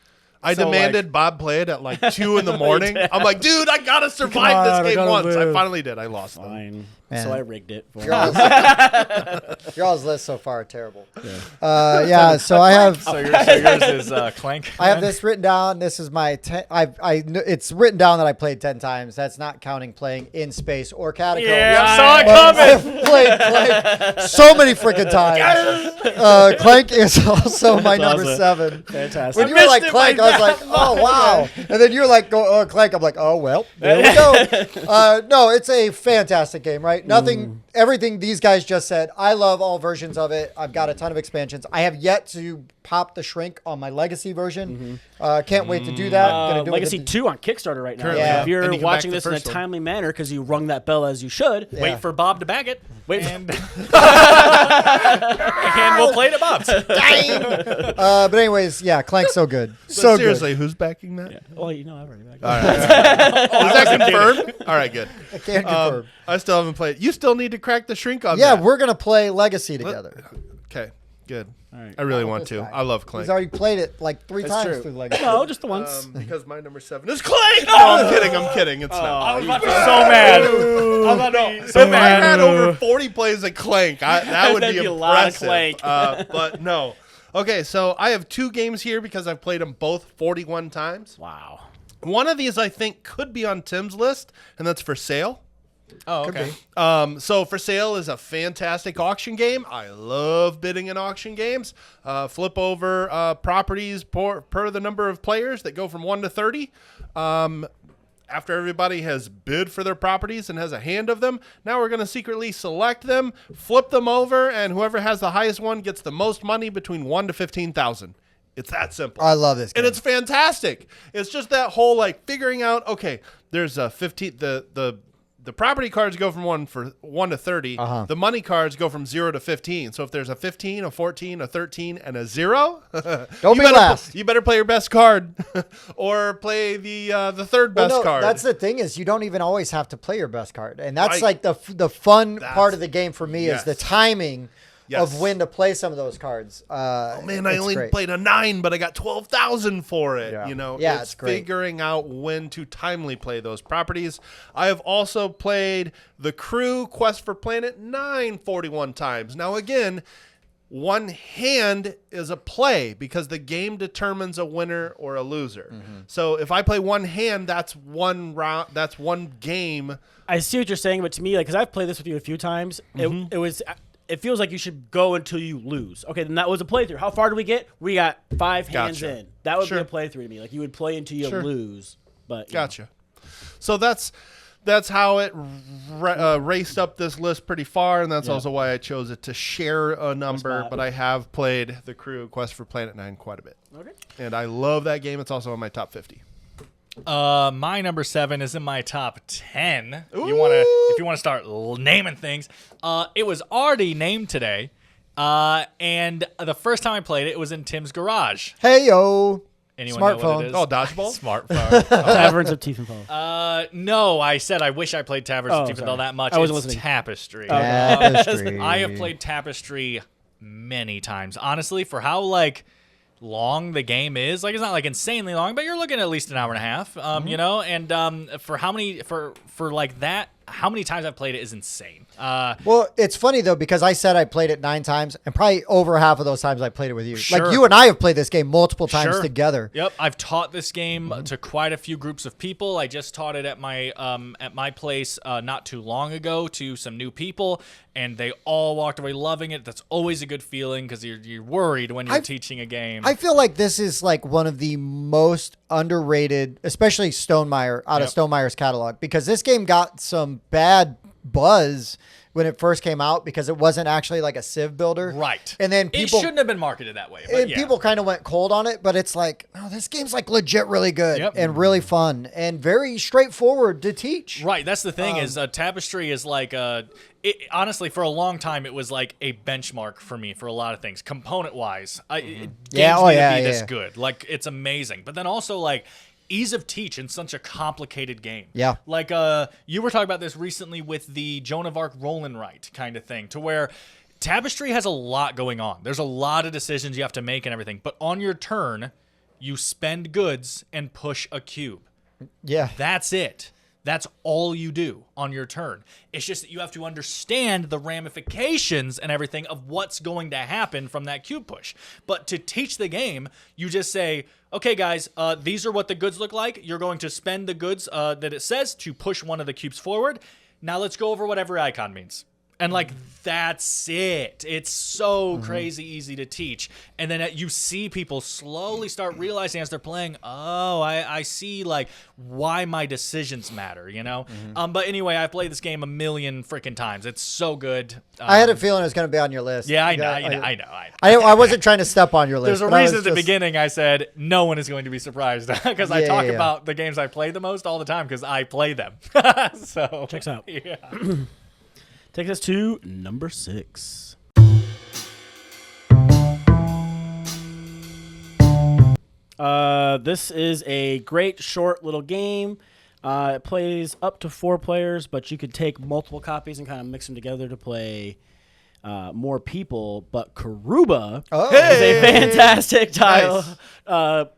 I So, demanded Bob play it at like 2 in the morning. I'm like, dude, I gotta survive Come on, I this game gotta once. I live. finally did. I lost them. Fine. Man. So I rigged it for Your him. all's, your all's list so far are terrible. Yeah. So I have. So yours is Clank. I have this written down. This is my. It's written down that I played 10 times. That's not counting playing in space or Catacombs. Yeah, I saw it But coming. I've played Clank so many freaking times. Clank is also my number awesome. 7. Fantastic. When you were like missed it Clank, by I was like, oh wow. And then you were like, oh Clank. I'm like, oh well, there we go. No, it's a fantastic game, right? Nothing, everything these guys just said. I love all versions of it. I've got a ton of expansions. I have yet to pop the shrink on my Legacy version. Can't wait to do that. Gonna do it Legacy with 2 on Kickstarter right now. Currently, yeah. If you're And you can watching back this the in a first one. timely manner because you rung that bell as you should, Yeah. Wait for Bob to bag it. Wait. And, and we'll play it Bob's. But anyways, yeah, Clank's so good. But So seriously, who's backing that? Well, you know, I've already backed All right. Is that confirmed? All right, good. good. I can't confirm. I still haven't played. You still need to crack the shrink on Yeah, that. we're gonna play Legacy together. Okay, good. All right. I really want This to. guy. I love Clank. He's already played it like 3 That's times true. through Legacy. No, just the once. Because my number 7 is Clank. No, I'm kidding. I'm kidding. It's not. I was about to be so mad. I'm about to be so If I mad. had over 40 plays of Clank, that would That'd be be a lot of impressive. Clank. But no. Okay, so I have 2 games here because I've played them both 41 times. Wow. One of these I think could be on Tim's list, and that's For Sale. Oh, okay. So For Sale is a fantastic auction game. I love bidding in auction games. Flip over properties per the number of players that go from 1 to 30. After everybody has bid for their properties and has a hand of them, now we're going to secretly select them, flip them over, and whoever has the highest one gets the most money between 1 to 15,000. It's that simple. I love this game. And it's fantastic. It's just that whole like figuring out, okay, there's a 15 the property cards go from 1 to 30. The money cards go from 0 to 15. So if there's a 15, a 14, a 13, and a 0, Don't be last. You better play your best card, or play the third Well, best no, card. that's the thing is you don't even always have to play your best card, and that's Right. like the fun That's- part of the game for me Yes. is the timing Yes. of when to play some of those cards. Oh man, I it's only great. played a 9, but I got 12,000 for it. Yeah. You know, Yeah, it's it's great. figuring out when to timely play those properties. I have also played The Crew Quest for Planet 9 41 times. Now again, one hand is a play because the game determines a winner or a loser. Mm-hmm. So if I play one hand, that's one round. That's one game. I see what you're saying, but to me, like, because I've played this with you a few times, it was it feels like you should go until you lose. Okay, then that was a playthrough. How far do we get? We got 5 hands Gotcha. in. That would Sure. be a playthrough to me. Like you would play until you Sure. lose. But you Gotcha. So that's how it raced up this list pretty far, and that's also why I chose it to share a number. spot. But I have played The Crew Quest for Planet 9 quite a bit, Okay. and I love that game. It's also in my top 50. My number 7 is in my top 10. If you want to start naming things, it was already named today, and the first time I played it, it was in Tim's garage. Hey yo. Anyone know what Smartphone. it is? Oh, Dodgeball? Smartphone. Taverns of Tiefenfall. No, I said I wish I played Taverns Oh, of Tiefenthal sorry. that much. I wasn't It's listening. Tapestry. Tapestry. I have played Tapestry many times. Honestly, for how long the game is, it's not insanely long, but you're looking at least an hour and a half. You know, and for how many how many times I've played it is insane. Well, it's funny though because I said I played it 9 times, and probably over half of those times I played it with you. Sure. Like you and I have played this game multiple times Sure. together. Yep, I've taught this game to quite a few groups of people. I just taught it at my place not too long ago to some new people, and they all walked away loving it. That's always a good feeling because you're worried when you're teaching a game. I feel like this is like one of the most underrated, especially Stonemaier out of Stonemaiers catalog, because this game got some bad buzz when it first came out because it wasn't actually like a Civ builder. Right. And then it people shouldn't have been marketed that way. But and yeah. people kind of went cold on it, but it's like, no, this game's like legit really good Yep. and really fun and very straightforward to teach. Right, that's the thing is Tapestry is honestly, for a long time, it was like a benchmark for me for a lot of things. Component-wise, games Yeah, oh, need yeah, to be this yeah. good. It's amazing. But then also, ease of teach in such a complicated game. Yeah. You were talking about this recently with the Joan of Arc roll and write kind of thing, to where Tapestry has a lot going on. There's a lot of decisions you have to make and everything. But on your turn, you spend goods and push a cube. Yeah. That's it. That's all you do on your turn. It's just that you have to understand the ramifications and everything of what's going to happen from that cube push. But to teach the game, you just say, okay, guys, these are what the goods look like. You're going to spend the goods that it says to push one of the cubes forward. Now let's go over what every icon means. And that's it. It's so crazy easy to teach. And then you see people slowly start realizing as they're playing, oh, I see why my decisions matter, you know? But anyway, I've played this game a million freaking times. It's so good. I had a feeling it was going to be on your list. Yeah, I know. I I know. I wasn't trying to step on your list. There's a but I was reason at the just- beginning I said no one is going to be surprised because I Yeah, talk yeah. about the games I play the most all the time because I play them. So Checks out. Yeah. Takes us to number 6. This is a great short little game. It plays up to 4 players, but you could take multiple copies and kind of mix them together to play more people. But Karuba Oh. is a fantastic tile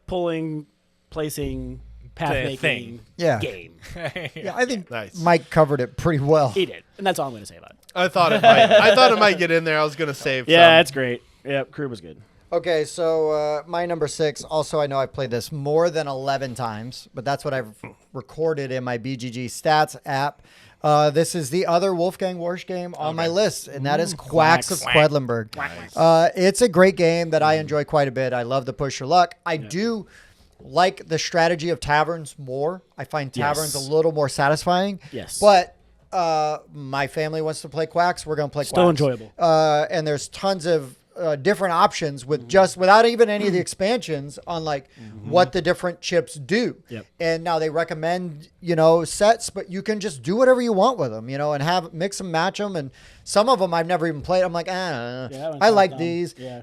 pulling, placing, path making thing. Yeah. game. Yeah, I think Nice. Mike covered it pretty well. He did, and that's all I'm going to say about it. I thought it might get in there. I was going to save Yeah, some. it's great. Yeah, Karuba's good. Okay, so my number 6. Also, I know I've played this more than 11 times, but that's what I've recorded in my BGG Stats app. This is the other Wolfgang Warsch game on my list, and that is Quacks of Quedlinburg. It's a great game that I enjoy quite a bit. I love the push your luck. I do like the strategy of taverns more. I find taverns Yes. a little more satisfying. Yes. But my family wants to play Quacks. We're going to play Still Quacks. enjoyable. And there's tons of different options with just without even any of the expansions on what the different chips do. Yep. And now they recommend, sets, but you can just do whatever you want with them, and have mix them, match them. And some of them I've never even played. I'm like, that one's I not like dumb. these, Yeah.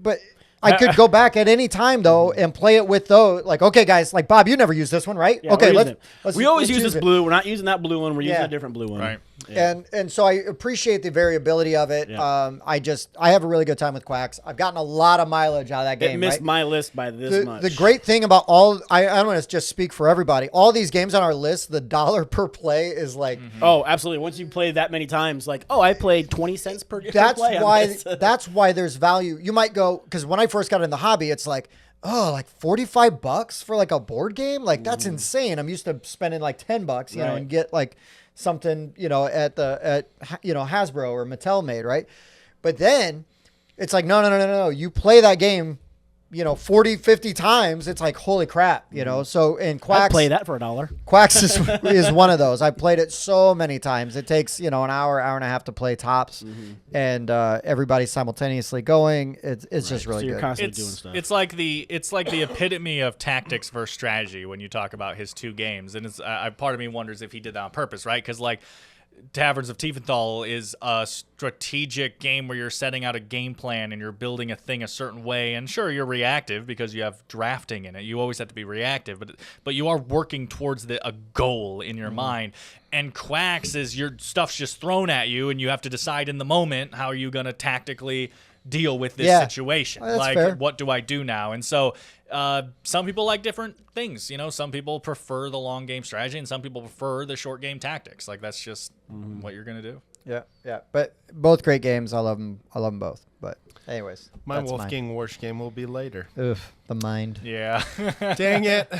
but I could go back at any time though and play it with those. Like, okay, guys, like Bob, you never used this one, right? Yeah, okay, we're let's, using it. let's We always let's use this it. blue. We're not using that blue one. We're using Yeah. a different blue one. Right. Yeah. And so I appreciate the variability of it. Yeah. I have a really good time with Quacks. I've gotten a lot of mileage out of that It game. missed right? my list by this much. The great thing about I don't want to just speak for everybody. All these games on our list, the dollar per play is like Oh, absolutely. Once you play that many times, I played 20 cents per that's play on why this. that's why there's value. You might go because when I first got in the hobby, it's like $45 for like a board game. Like that's insane. I'm used to spending like $10, and get like something, at Hasbro or Mattel made, right? But then it's like, no. You play that game, 40, 50 times. It's like, holy crap, So in I'd Quacks, play that for $1. Quacks is one of those. I've played it so many times. It takes, an hour and a half to play tops, and everybody's simultaneously going. It's just really So you're good. constantly doing stuff. It's like the epitome of tactics versus strategy when you talk about his 2 games, and it's part of me wonders if he did that on purpose, right? Because like Taverns of Tiefenthal is a strategic game where you're setting out a game plan and you're building a thing a certain way, and sure, you're reactive because you have drafting in it. You always have to be reactive, but you are working towards a goal in your mind. And Quacks is your stuff's just thrown at you, and you have to decide in the moment how you're gonna tactically deal with this situation. That's like, fair. what do I do now? And so some people like different things. Some people prefer the long game strategy, and some people prefer the short game tactics. Like, that's just what you're gonna do. Yeah. But both great games. I love them both. But anyways, My that's Wolfgang Warsh game will be later. mine. Oof, the mind. Yeah. Dang it.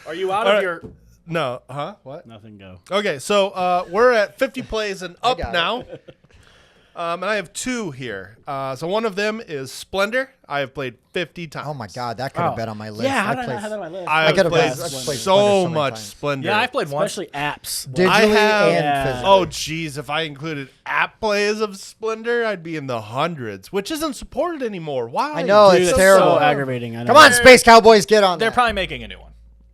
Are you out All of right. your No. Huh? What? nothing? Go. Okay, so we're at 50 plays and up got it. now. And I have 2 here. So one of them is Splendor. I have played 50 times. Oh my God, that could have been on my list. Yeah, how I did I played not have that on my list? I have could have played played Splendor so so many much times. Splendor. Yeah, I've played one. Especially apps. digitally I have- and Yeah. physically. Oh, geez. If I included app plays of Splendor, I'd be in the hundreds, which isn't supported anymore. Why? I know, Dude, it's it's terrible. so aggravating. I know. Come on, Space Cowboys, get on They're that. probably making a new one.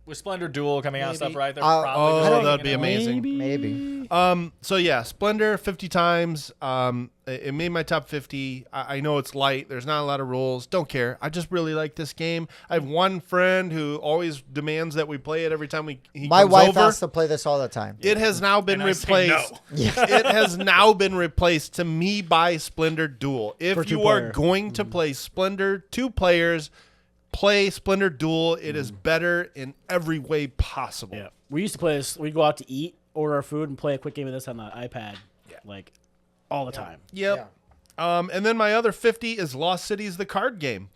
With Splendor Duel coming out and stuff, right? They're Oh, probably Oh, making that'd be a new one. amazing. Maybe. So yeah, Splendor 50 times. It made my top 50. I know it's light. There's not a lot of rules. Don't care. I just really like this game. I have one friend who always demands that we play it every time he My comes wife over. has to play this all the time. It has now been And I say replaced. no. It has now been replaced to me by Splendor Duel. If For you are two-player. going to play Splendor 2 players, play Splendor Duel. It is better in every way possible. Yeah. We used to play this. We'd go out to eat, order our food, and play a quick game of this on the iPad, like all the time. Yep. And then my other 50 is Lost Cities, the card game.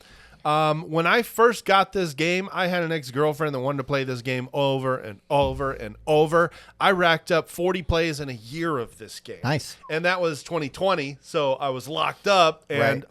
When I first got this game, I had an ex-girlfriend that wanted to play this game over and over and over. I racked up 40 plays in a year of this game. Nice. And that was 2020, so I was locked up and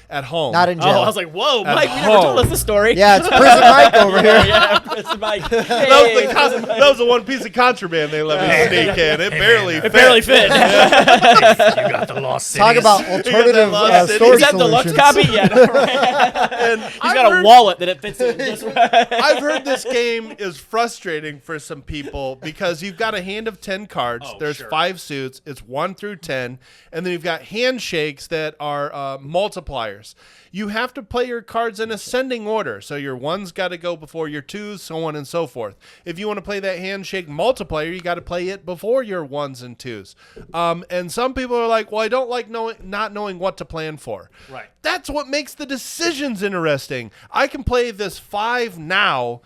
at home. Not in Oh, jail. I was like, "Whoa, At Mike! You never told home. us this story." yeah, it's Prison Mike over here. yeah, Prison Mike. that was the one piece of contraband they let me sneak in. It barely fit. It barely fit. You got the Lost Cities. Talk about alternative Lost Cities. storage Is that the deluxe solutions. copy? Yeah. No, right. And He's got a wallet that it fits in just right. I've heard this game is frustrating for some people because you've got a hand of 10 cards. Oh, There's sure. 5 suits. It's 1 through 10. And then you've got handshakes that are multipliers. You have to play your cards in ascending order. So your 1's got to go before your 2s, so on and so forth. If you want to play that handshake multiplier, you got to play it before your 1s and 2s. And some people are like, well, I don't like not knowing what to plan for. Right. That's what makes the decisions interesting. I can play this 5 now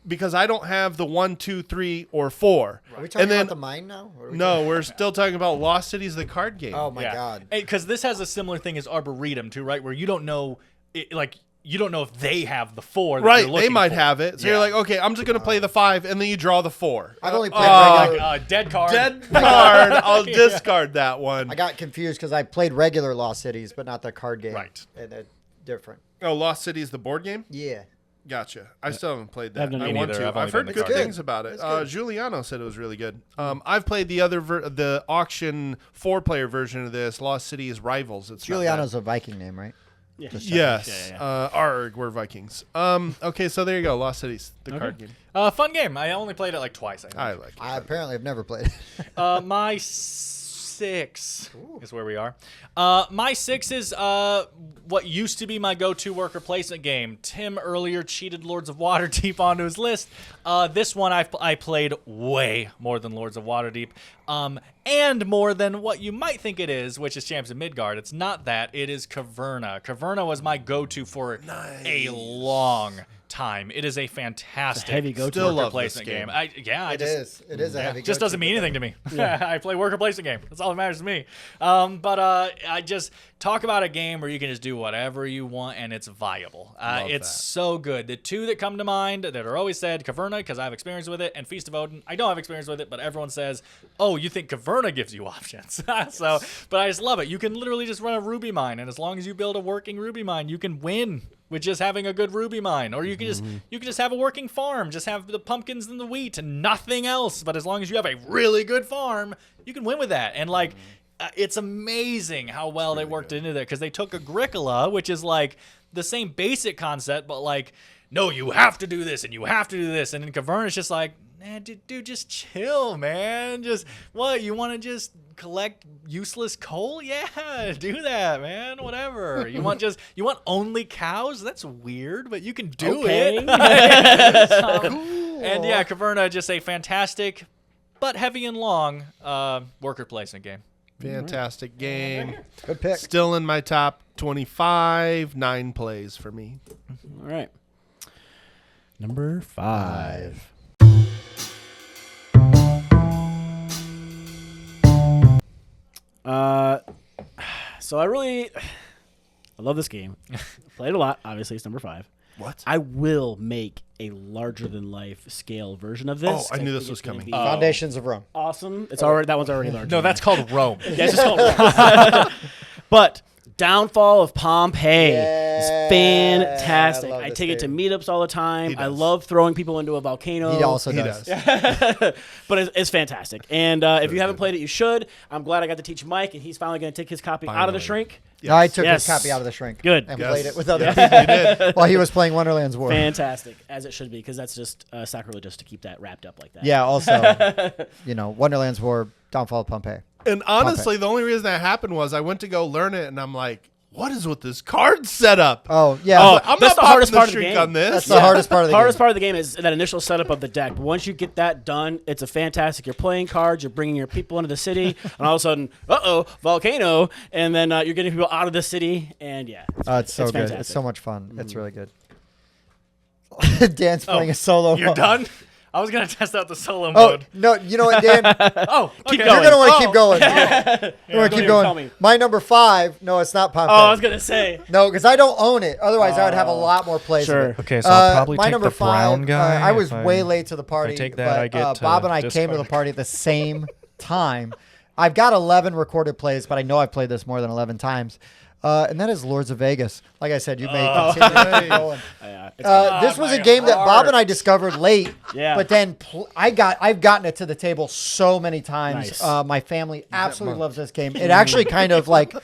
because I don't have the 1, 2, 3, or 4. Are we talking And then about the mine now? Or are we no, we're still talking about Lost Cities, the card game. Oh my God. Because this has a similar thing as Arboretum too, right? Where you don't know, you don't know if they have the 4. That right, you're they looking might for. have it. So Yeah. you're like, okay, I'm just gonna play the 5, and then you draw the 4. I've only played Like regular. dead card. Dead card. I'll discard that one. I got confused because I played regular Lost Cities, but not the card game. Right. And they're different. Oh, Lost Cities, the board game. Yeah. Gotcha. I still haven't played I've that. never I Me want neither. to. I've only I've heard done the good card game. things about it. It's good. Giuliano said it was really good. I've played the other the auction 4-player version of this. Lost Cities Rivals. It's not bad. Giuliano's a Viking name, right? Yeah. Yes. Yeah. Arg, we're Vikings. Okay, so there you go. Lost Cities, the card game. Fun game. I only played it like twice. I think. I like it. I apparently have never played it. My 6 is where we are. My 6 is what used to be my go-to worker placement game. Tim earlier cheated Lords of Waterdeep onto his list. This one I played way more than Lords of Waterdeep. and more than what you might think it is, which is Champs of Midgard. It's not that. It is Caverna. Caverna was my go-to for a long time. It is a fantastic heavy go-to. Still worker love placement this game. game. It is a heavy. It just doesn't mean anything to me. I play worker placement game. That's all that matters to me. But I just talk about a game where you can just do whatever you want and it's viable. It's so good. The two that come to mind that are always said, Caverna, because I have experience with it, and Feast of Odin. I don't have experience with it, but everyone says, oh, you think Caverna gives you options. But I just love it. You can literally just run a Ruby mine, and as long as you build a working Ruby mine, you can win with just having a good Ruby mine, or you can just have a working farm, just have the pumpkins and the wheat and nothing else. But as long as you have a really good farm, you can win with that. And like, it's amazing how well they worked into that, because they took Agricola, which is like the same basic concept, but like, no, you have to do this and you have to do this. And then Caverna's just like, man, dude, just chill, man. Just what, you want to just collect useless coal? Yeah, do that, man. Whatever. You want only cows? That's weird, but you can do it. And yeah, Caverna, just a fantastic but heavy and long worker placement game. Fantastic game. Good pick. Still in my top 25. 9 plays for me. All right. Number 5. So I love this game. Played it a lot. Obviously, it's number 5. What? I will make a larger than life scale version of this. Oh, I knew think this was it's gonna coming. be Foundations of Rome. awesome. It's already that one's already large. No, that's called Rome. yeah, it's just called But Downfall of Pompeii is fantastic. I love I this take it to game. meetups all the time. He I does. love throwing people into a volcano. He also He does. does. But it's fantastic. And if you haven't played it, you should. I'm glad I got to teach Mike, and he's finally going to take his copy out of the Finally. shrink. No, I took Yes. his copy out of the shrink. Good. And Yes. played it with other Yes, people you did. while he was playing Wonderland's War. Fantastic, as it should be, because that's just sacrilegious to keep that wrapped up like that. Yeah, also, Wonderland's War, Downfall of Pompeii. And honestly, the only reason that happened was I went to go learn it, and I'm like, what is with this card setup? Oh, yeah. Oh, but I'm that's not the hardest popping part of the shrink game. on this. that's the hardest part of the hardest game. part of the game is that initial setup of the deck. But once you get that done, it's a fantastic. You're playing cards, you're bringing your people into the city, and all of a sudden, volcano, and then you're getting people out of the city, and yeah. It's so good. fantastic. It's so much fun. It's really good. Dan's playing a solo You're mode. done? I was going to test out the solo Oh, mode. no, you know what, Dan? Oh, Keep okay. going. You're going to want to Oh. keep going. You want to keep even tell going. me. My number 5, no, it's not Pompeii. Oh, I was going to say. No, because I don't own it. Otherwise, I would have a lot more plays. of Sure. it. Okay, so I'll probably my take number the brown 5, guy. I was if I- way late to the party. take that, but, I get to Bob and I came to the discard. party at the same time. I've got 11 recorded plays, but I know I've played this more than 11 times. And that is Lords of Vegas. Like I said, you may continue to keep going. Yeah, This was a my game that Bob heart. and I discovered late. Yeah. But then I've gotten it to the table so many times. Nice. My family absolutely loves this game. It actually kind of like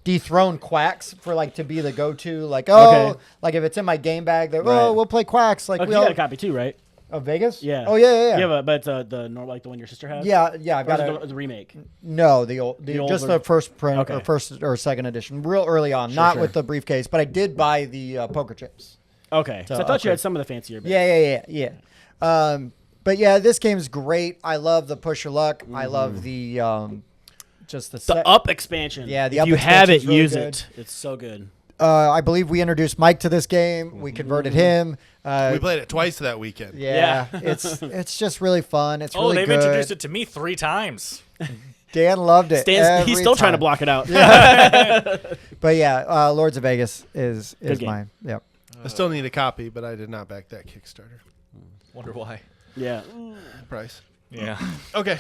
dethroned Quacks for like to be the go-to. Like Okay. like if it's in my game bag, they're Right. we'll play Quacks. Like Okay, we you all got a copy too, right? of Vegas. Yeah. Oh yeah. Yeah, but the normal, like the one your sister has. Yeah. I've Or got is a, it the remake. no the old old just the version? first print Okay. or first or second edition, real early on, not sure. with the briefcase, but I did buy the poker chips. Okay, so I thought you had some of the fancier bits. Yeah. But yeah, this game's great. I love the push your luck. I love the just the, The up expansion. Yeah, the if up you have it, expansion's really use good. it. It's so good. I believe we introduced Mike to this game. We converted him. We played it twice that weekend. Yeah, it's just really fun. It's Oh, really they've good. introduced it to me 3 times. Dan loved it. He's every still trying to time. block it out. But yeah, Lords of Vegas is game. mine. Yep. I still need a copy, but I did not back that Kickstarter Wonder why. Yeah. price. Yeah. Okay.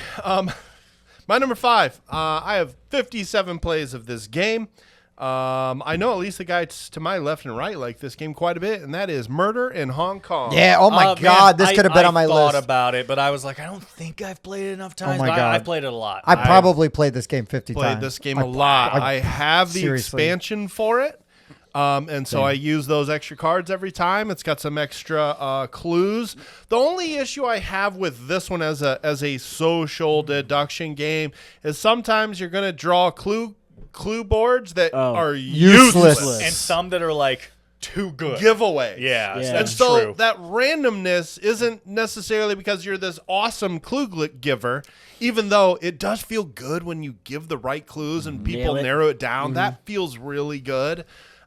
My number 5. I have 57 plays of this game. I know at least the guys to my left and right like this game quite a bit, and that is Murder in Hong Kong. Yeah. Oh my God, this could have been on my I list. thought about it, but I was like, I don't think I've played it enough times. my but God. I've played it a lot. I probably played this game 50 Played times. this game a lot. I have the seriously. expansion for it. And so I use those extra cards every time. It's got some extra clues. The only issue I have with this one as a social deduction game is sometimes you're going to draw clue boards that are Useless. useless. and some that are like too good. giveaways. Yeah, Yeah. that's And so true. that randomness isn't necessarily because you're this awesome clue giver, even though it does feel good when you give the right clues and people Nail it. narrow it down. That feels really good.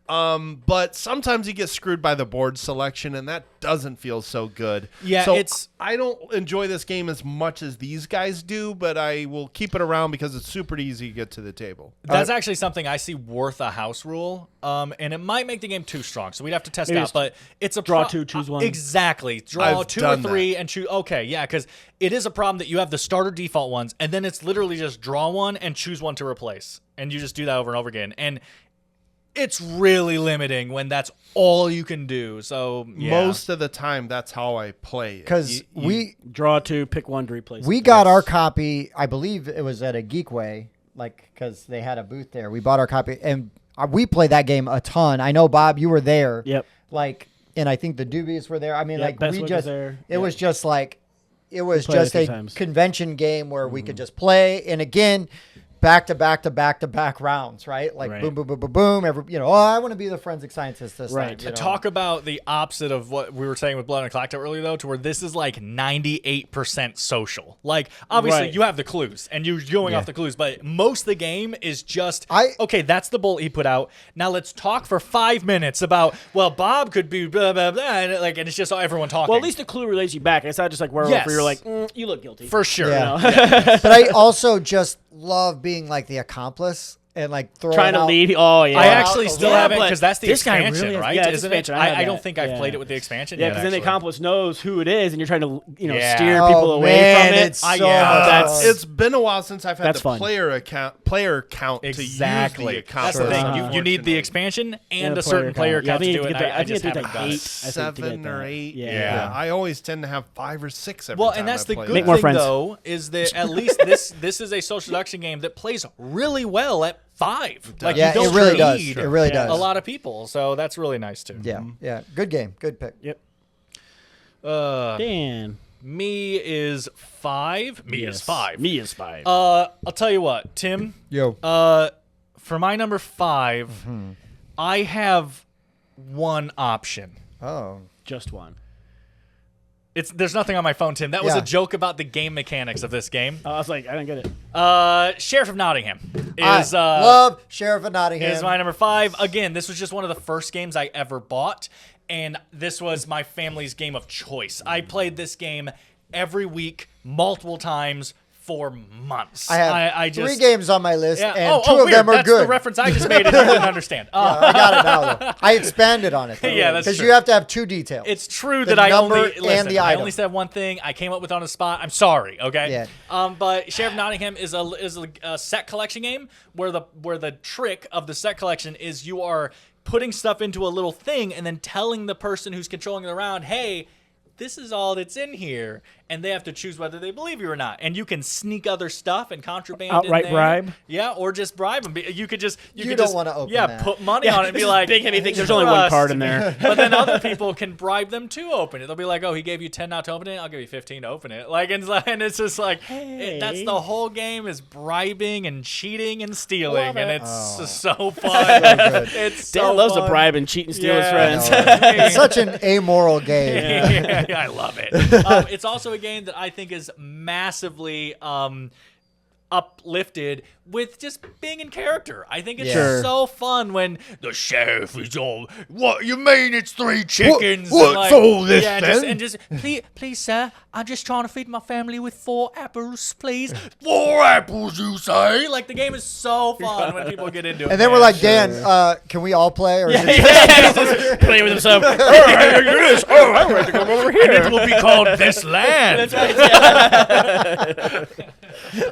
But sometimes you get screwed by the board selection, and that doesn't feel so good. Yeah, so it's- I don't enjoy this game as much as these guys do, but I will keep it around because it's super easy to get to the table. That's actually something I see worth a house rule, and it might make the game too strong, so we'd have to test it Maybe out. just But it's a draw two, choose one. Exactly, draw I've 2 or done 3 and choose. Okay, yeah, because it is a problem that you have the starter default ones, and then it's literally just draw one and choose one to replace, and you just do that over and over again, and it's really limiting when that's all you can do. So yeah. Most of the time, that's how I play it. Because we Draw 2, pick one to replace. we got our copy. I believe it was at a Geekway, like because they had a booth there. We bought our copy, and we played that game a ton. I know, Bob, you were there. Yep. Like, and I think the Dubious were there. I mean, Yep, like Bestwick we was just there. it Yep. was just like it was played it a just few a times. convention game where we could just play, and again. Back to back to back to back rounds, right? Like Right. boom, boom, boom, boom, boom. I want to be the forensic scientist this Right. time. To you know? Talk about the opposite of what we were saying with Blood and Galactic earlier, though, to where this is like 98% social. Like, obviously, Right. you have the clues, and you're going off the clues, but most of the game is just, I- okay, that's the bullet he put out. Now let's talk for 5 minutes about, well, Bob could be blah, blah, blah, and it's just everyone talking. Well, at least the clue relates you back. It's not just like where Yes. you're like, you look guilty. for sure. Yeah. But I also just love being like the accomplice and like throwing Trying to out- lead. Oh, yeah. I actually still Yeah, haven't but because that's the this guy expansion, really has- right? yeah, it's Isn't expansion. it? I had I don't that. think I've Yeah. played it with the expansion Yeah, yet. because then the actually. accomplice knows who it is, and you're trying to, Yeah. steer Oh, people away man, from it. it's so that's- It's been a while since I've had That's the fun. player count Exactly. to use the account. That's the thing. Uh-huh. You need the expansion and the a certain player count. count Yeah, to do it. I I just think haven't it's like done it. 8. I think, to get 7 or that. 8. Yeah. I always tend to have 5 or 6 every Well, time and that's I the play good Make that. more thing, friends. though, is that at least this is a social deduction game that plays really well at 5. Like, Yeah, you it don't really does. need It really Yeah. does. a lot of people, so that's really nice too. Yeah, yeah. Good game. Good pick. Yep. Dan, me is 5. Me is 5. Me is 5. I'll tell you what, Tim. Yo. For my number 5, I have one option. Oh. Just one. There's nothing on my phone, Tim. That was Yeah. a joke about the game mechanics of this game. I was like, I don't get it. Sheriff of Nottingham I is love Sheriff of Nottingham. is my number 5. Again, this was just one of the first games I ever bought, and this was my family's game of choice. I played this game every week, multiple times for months. I have I just, 3 games on my list, Yeah. and 2 of weird. them are That's good. the reference I just made, and I didn't understand. I got it now. Though. I expanded on it. Though, Yeah, that's because true. you have to have 2 details. It's true The that I number only and listen, the I item. only said one thing. I came up with on the spot. I'm sorry. Okay. Yeah. But Sheriff of Nottingham is a set collection game where the trick of the set collection is you are putting stuff into a little thing and then telling the person who's controlling it around, hey, this is all that's in here, and they have to choose whether they believe you or not. And you can sneak other stuff and contraband Outright in there. bribe? Yeah, or just bribe them. You could just You could don't just, wanna open yeah, that. put money on it and be like, big heavy thing. There's only one card in there. but then other people can bribe them to open it. They'll be like, "Oh, he gave you 10 not to open it. I'll give you 15 to open it." Like, and it's just like that's the whole game is bribing and cheating and stealing, Love and it. it's just so fun. It's so Dan loves to fun. bribe and cheat and steal his Yeah. friends. It's such an amoral game. Yeah, I love it. It's also a game that I think is massively uplifted with just being in character. I think it's Yeah. Sure. so fun when the sheriff is all, "What you mean it's 3 chickens?" what's And all this then? and just please, sir, I'm just trying to feed my family with 4 apples, please. 4 apples, you say? Like, the game is so fun when people get into it. And then we're man. like, Dan, can we all play? Or is it He's just playing with himself. Oh, I want to come over And here. it will be called This Land.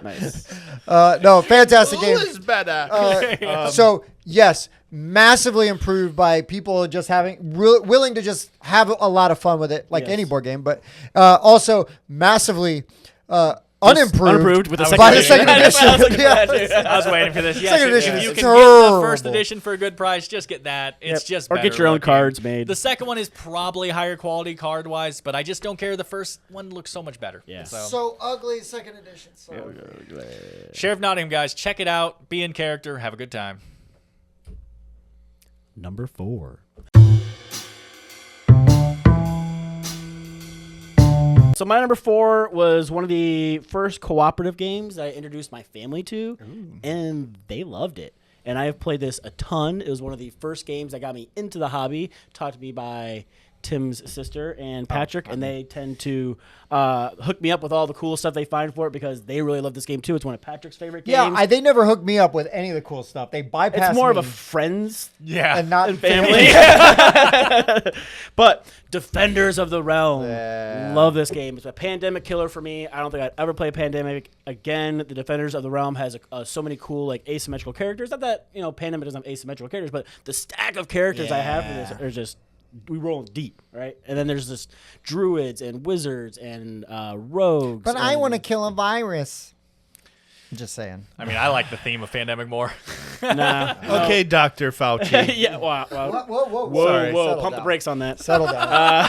Nice. no, fantastic game. Who is better? So yes, massively improved by people just having willing to just have a lot of fun with it, like Yes. any board game. But also massively unimproved with the by the second second edition. edition. I was Yeah. I was waiting for this. Yes, Second edition if you is can get the first terrible. edition for a good price, just get that. It's just Or better get your own looking. cards made. The second one is probably higher quality card wise, but I just don't care. The first one looks so much better. Yeah. So ugly second edition. So Sheriff Nottingham, guys, check it out. Be in character. Have a good time. Number 4. So my number 4 was one of the first cooperative games I introduced my family to, and they loved it. And I have played this a ton. It was one of the first games that got me into the hobby, taught to me by Tim's sister and Patrick, and they tend to hook me up with all the cool stuff they find for it because they really love this game too. It's one of Patrick's favorite games. Yeah, they never hooked me up with any of the cool stuff. They bypassed it's more me of a friends and not family. But Defenders of the Realm. Yeah. Love this game. It's a pandemic killer for me. I don't think I'd ever play Pandemic again. The Defenders of the Realm has so many cool like asymmetrical characters. Not that Pandemic doesn't have asymmetrical characters, but the stack of characters I have for this are just we roll deep, right? And then there's this druids and wizards and rogues. But I want to kill a virus. I'm just saying. I mean, I like the theme of Pandemic more. Nah. Okay, Dr. Fauci. Yeah. Wow. Whoa. Sorry. Whoa. Settle Pump the down. brakes on that. Settle down.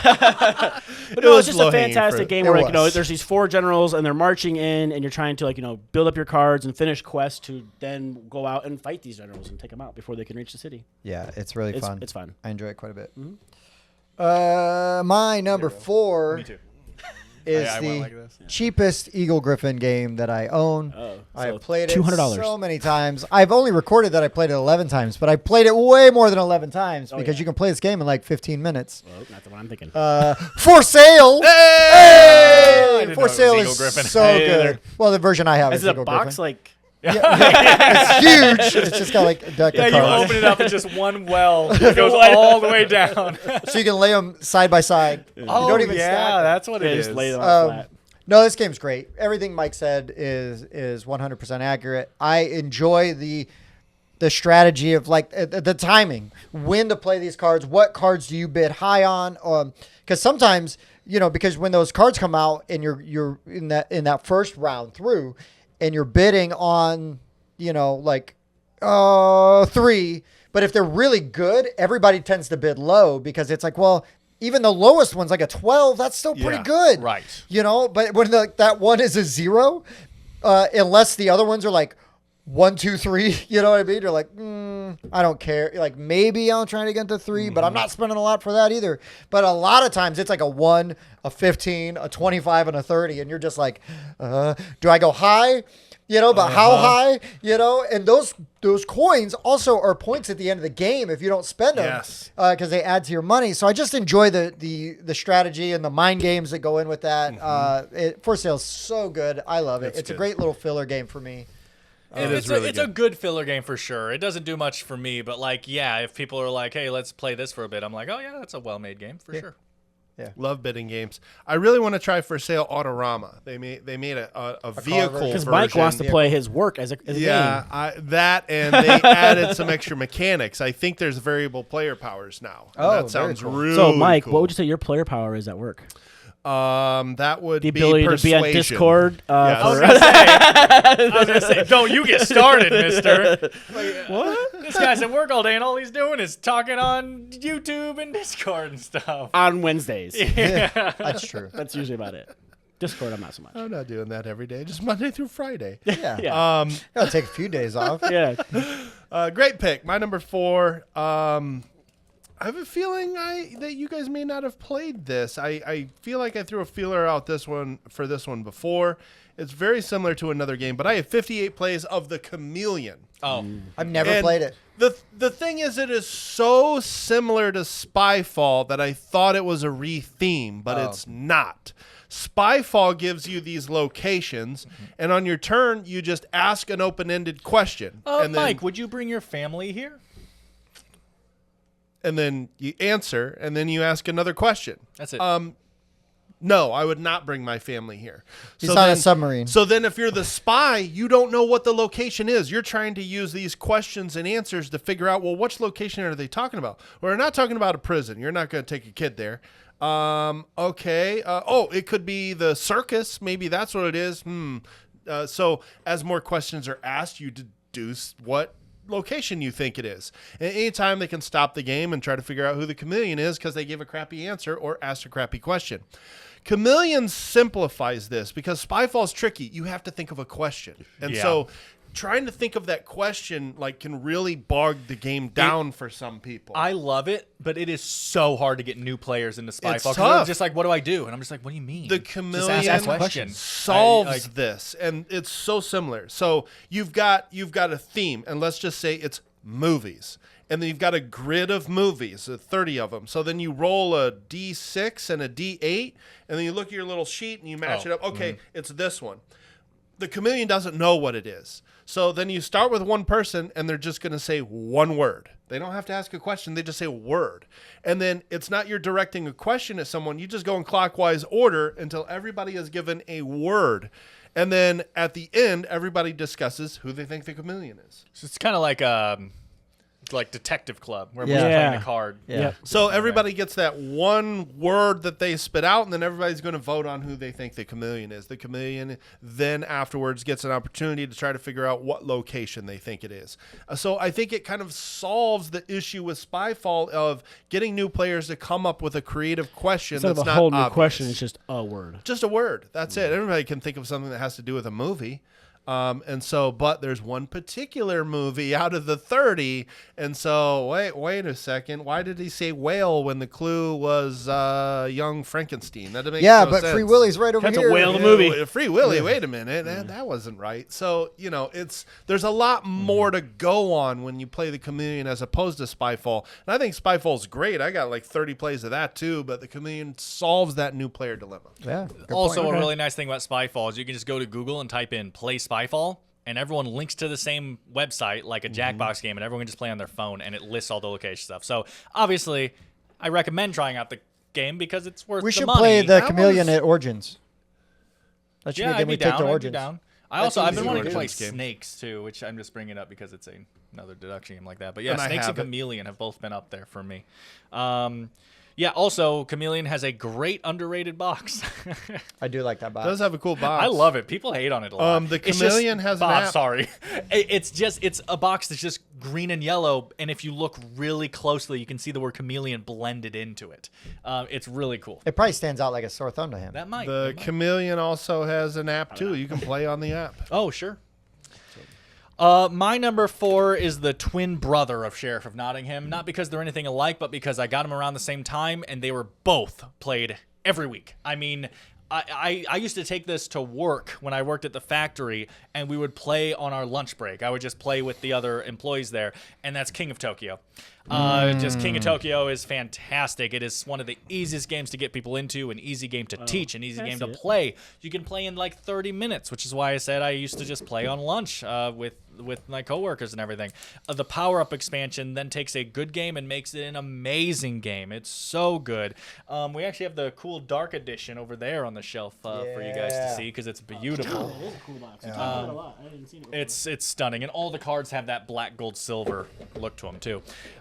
But no, was it's just a low-hanging fantastic fruit. game It where was. there's these 4 generals and they're marching in, and you're trying to build up your cards and finish quests to then go out and fight these generals and take them out before they can reach the city. Yeah, it's really fun. It's fun. I enjoy it quite a bit. My number 4 Me too. is I the went like this. cheapest Eagle Griffin game that I own. I so have played it $200. so many times. I've only recorded that I played it 11 times, but I played it way more than 11 times because you can play this game in like 15 minutes. Well, not the one I'm thinking. For sale! I didn't know For it was sale Eagle is Griffin. so Hey, good. there. Well, the version I have Is is it a Eagle box Griffin. like? It's huge. It's just got like a deck Yeah, of you cards. open it up, it's just one well. It goes all the way down. So you can lay them side by side. You don't even stack them. that's what Yeah, it just is. lay it on flat. No, this game's great. Everything Mike said is 100% accurate. I enjoy the strategy of like the timing, when to play these cards, what cards do you bid high on? Because sometimes because when those cards come out and you're in that first round through, and you're bidding on 3, but if they're really good, everybody tends to bid low because it's like, well, even the lowest one's like a 12. That's still pretty Yeah, good. right. But when that one is a 0, unless the other ones are like 1, 2, 3, you know what I mean? You're like, I don't care. Like maybe I'll try to get to 3, but I'm not spending a lot for that either. But a lot of times it's like a 1, a 15, a 25, and a 30. And you're just like, do I go high? But how high? And those coins also are points at the end of the game if you don't spend them. Yes. Because they add to your money. So I just enjoy the strategy and the mind games that go in with that. For Sale is so good. I love it. It's a good. great little filler game for me. It's a good filler game for sure. It doesn't do much for me, but if people are like, hey, let's play this for a bit, I'm like, oh yeah, that's a well-made game for sure. Love bidding games. I really want to try For Sale Autorama. They made a vehicle Because version. Mike wants to play his work as a game. That and they added some extra mechanics. I think there's variable player powers now. And Oh, that very sounds cool. really So, Mike, cool. what would you say your player power is at work? That would The be ability to be on persuasion. Discord. Yes. I was gonna say, don't you get started, mister. What? This guy's at work all day and all he's doing is talking on YouTube and Discord and stuff. On Wednesdays. That's true. That's usually about it. Discord, I'm not so much. I'm not doing that every day. Just Monday through Friday. Yeah. Yeah. Gotta take a few days off. Yeah. Great pick. My number 4. I have a feeling that you guys may not have played this. I feel like I threw a feeler out this one before. It's very similar to another game, but I have 58 plays of The Chameleon. Oh, I've never And played it. The thing is, it is so similar to Spyfall that I thought it was a re-theme, but it's not. Spyfall gives you these locations, and on your turn, you just ask an open-ended question. And then, Mike, would you bring your family here? and then you answer, and then you ask another question. That's it. No, I would not bring my family here. He's on a submarine. So then if you're the spy, you don't know what the location is. You're trying to use these questions and answers to figure out, well, which location are they talking about? We're not talking about a prison. You're not going to take a kid there. Okay. It could be the circus. Maybe that's what it is. So as more questions are asked, you deduce what location you think it is. And anytime they can stop the game and try to figure out who the chameleon is because they gave a crappy answer or asked a crappy question. Chameleon simplifies this because Spyfall's tricky. You have to think of a question. And so trying to think of that question like can really bog the game down for some people. I love it, but it is so hard to get new players into Spyfall. It's 'cause tough. they're just like, what do I do? And I'm just like, what do you mean? The Just Chameleon ask a question. solves this, and it's so similar. So you've got a theme, and let's just say it's movies. And then you've got a grid of movies, 30 of them. So then you roll a D6 and a D8, and then you look at your little sheet and you match it up. Okay, it's this one. The Chameleon doesn't know what it is. So then you start with one person, and they're just going to say one word. They don't have to ask a question. They just say a word. And then it's not you're directing a question at someone. You just go in clockwise order until everybody is given a word. And then at the end, everybody discusses who they think the Chameleon is. So it's kind of like Detective Club, where we're Yeah. playing a card. Yeah. So everybody gets that one word that they spit out, and then everybody's going to vote on who they think the Chameleon is. The Chameleon then afterwards gets an opportunity to try to figure out what location they think it is. So I think it kind of solves the issue with Spyfall of getting new players to come up with a creative question Instead Mm-hmm. of that's a not whole new obvious. question, it's just a word. Just a word. That's it. Everybody can think of something that has to do with a movie. But there's one particular movie out of the 30. And so, wait a second. Why did he say whale when the clue was young Frankenstein? That makes Yeah, no but sense. Free Willy's right over That's a here. whale. The movie. Free Willy, wait a minute. That wasn't right. So, there's a lot more to go on when you play the Chameleon as opposed to Spyfall. And I think Spyfall's great. I got like 30 plays of that too, but the Chameleon solves that new player dilemma. Yeah. good Also, point. a really nice thing about Spyfall is you can just go to Google and type in "play Spyfall," and everyone links to the same website, like a Jackbox game, and everyone can just play on their phone, and it lists all the location stuff. So obviously, I recommend trying out the game because it's worth We the should money. play the That Chameleon was- at Origins. That should Yeah, be a I'd game be we take down. to I'd be Origins. down. That's I've been easy. wanting to play Origins game. Snakes too, which I'm just bringing up because it's another deduction game like that. But yeah, And I Snakes and have it. Chameleon have both been up there for me. Yeah, also, Chameleon has a great underrated box. I do like that It box. does have a cool box. I love it. People hate on it a lot. The It's just- Chameleon has an Bob, app. sorry. It's a box that's just green and yellow, and if you look really closely, you can see the word chameleon blended into it. It's really cool. It probably stands out like a sore thumb to him. That might. The it might. Chameleon also has an app too. You can play on the app. Oh, sure. My number 4 is the twin brother of Sheriff of Nottingham. Not because they're anything alike, but because I got them around the same time, and they were both played every week. I mean, I used to take this to work when I worked at the factory, and we would play on our lunch break. I would just play with the other employees there, and that's King of Tokyo. Just King of Tokyo is fantastic. It is one of the easiest games to get people into, an easy game to teach, an easy I game see to it. play. You can play in like 30 minutes, which is why I said I used to just play on lunch with my coworkers and everything. The power-up expansion then takes a good game and makes it an amazing game. It's so good. We actually have the cool Dark Edition over there on the shelf for you guys to Yeah. see because it's beautiful. It is a cool box. We talked about it a lot. I hadn't seen it before. It's stunning, and all the cards have that black, gold, silver look to them too.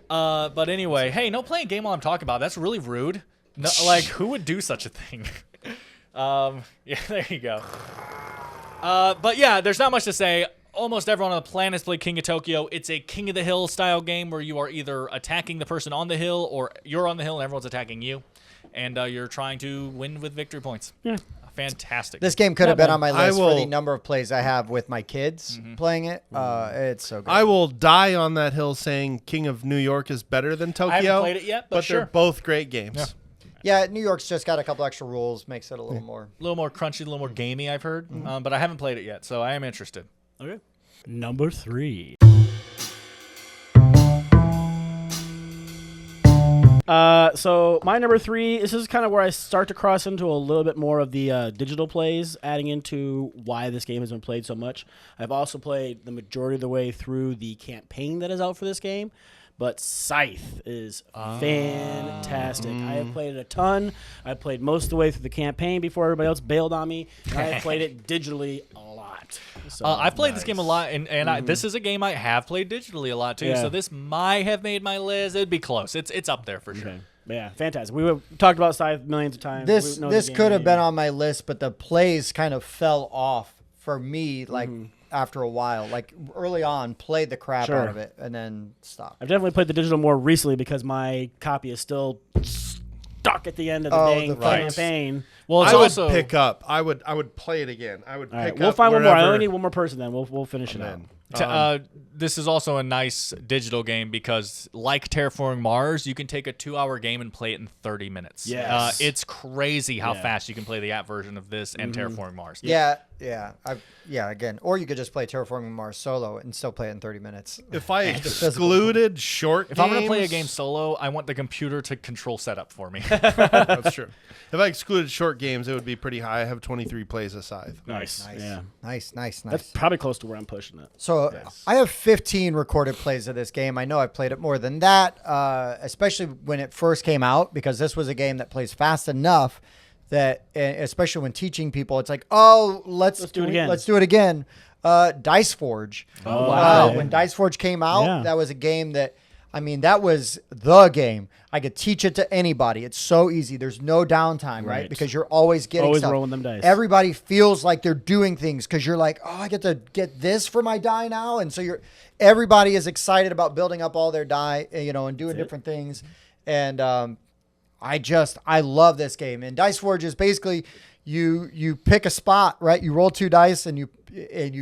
But anyway, hey, no playing game while I'm talking about it. That's really rude. No, like, who would do such a thing? Yeah, there you go. But yeah, there's not much to say. Almost everyone on the planet has played King of Tokyo. It's a King of the Hill style game where you are either attacking the person on the hill or you're on the hill and everyone's attacking you, and you're trying to win with victory points. Yeah. Fantastic. This game could have been on my I list for the will- number of plays I have with my kids playing it. It's so good. I will die on that hill saying King of New York is better than Tokyo. I haven't played it yet, but they're sure. both great games. Yeah, New York's just got a couple extra rules, makes it a little more. A little more crunchy, a little more gamey, I've heard. But I haven't played it yet, so I am interested. Okay. Number 3. So my number 3, this is kind of where I start to cross into a little bit more of the digital plays, adding into why this game has been played so much. I've also played the majority of the way through the campaign that is out for this game, but Scythe is fantastic. I have played it a ton. I played most of the way through the campaign before everybody else bailed on me. And I have played it digitally a lot. So I've played this game a lot, and this is a game I have played digitally a lot too. Yeah. So this might have made my list. It'd be close. It's up there for sure. Okay. Yeah, fantastic. We talked about Scythe millions of times. This We know this the could have game. been on my list, but the plays kind of fell off for me. Like after a while, like early on, played the crap Sure. out of it and then stopped. I've definitely played the digital more recently because my copy is still stuck at the end of the Oh, dang the fights. campaign. Well, it's I would also pick up. I would play it again. I would All pick right, we'll up find one more. I wherever- only need one more person. Then we'll finish it out. This is also a nice digital game because, like Terraforming Mars, you can take a 2-hour game and play it in 30 minutes. Yes. It's crazy how Yeah. fast you can play the app version of this and Terraforming Mars. Yeah. Again, or you could just play Terraforming Mars solo and still play it in 30 minutes. If I excluded short If games, I'm going to play a game solo, I want the computer to control setup for me. that's true. If I excluded short games, it would be pretty high. I have 23 plays a Scythe. Nice. Yeah. Nice. That's probably close to where I'm pushing it. So I have 15 recorded plays of this game. I know I've played it more than that, especially when it first came out, because this was a game that plays fast enough that, especially when teaching people, it's like, oh, let's do it again. Let's do it again. Dice Forge. Oh, wow. When Dice Forge came out, Yeah. that was a game that, that was the game. I could teach it to anybody. It's so easy. There's no downtime, right? Right. Because you're always getting Always stuff. rolling them dice. Everybody feels like they're doing things because you're like, oh, I get to get this for my die now, and so everybody is excited about building up all their die, and doing different things, and I love this game. And Dice Forge is basically you pick a spot, right? You roll 2 dice and you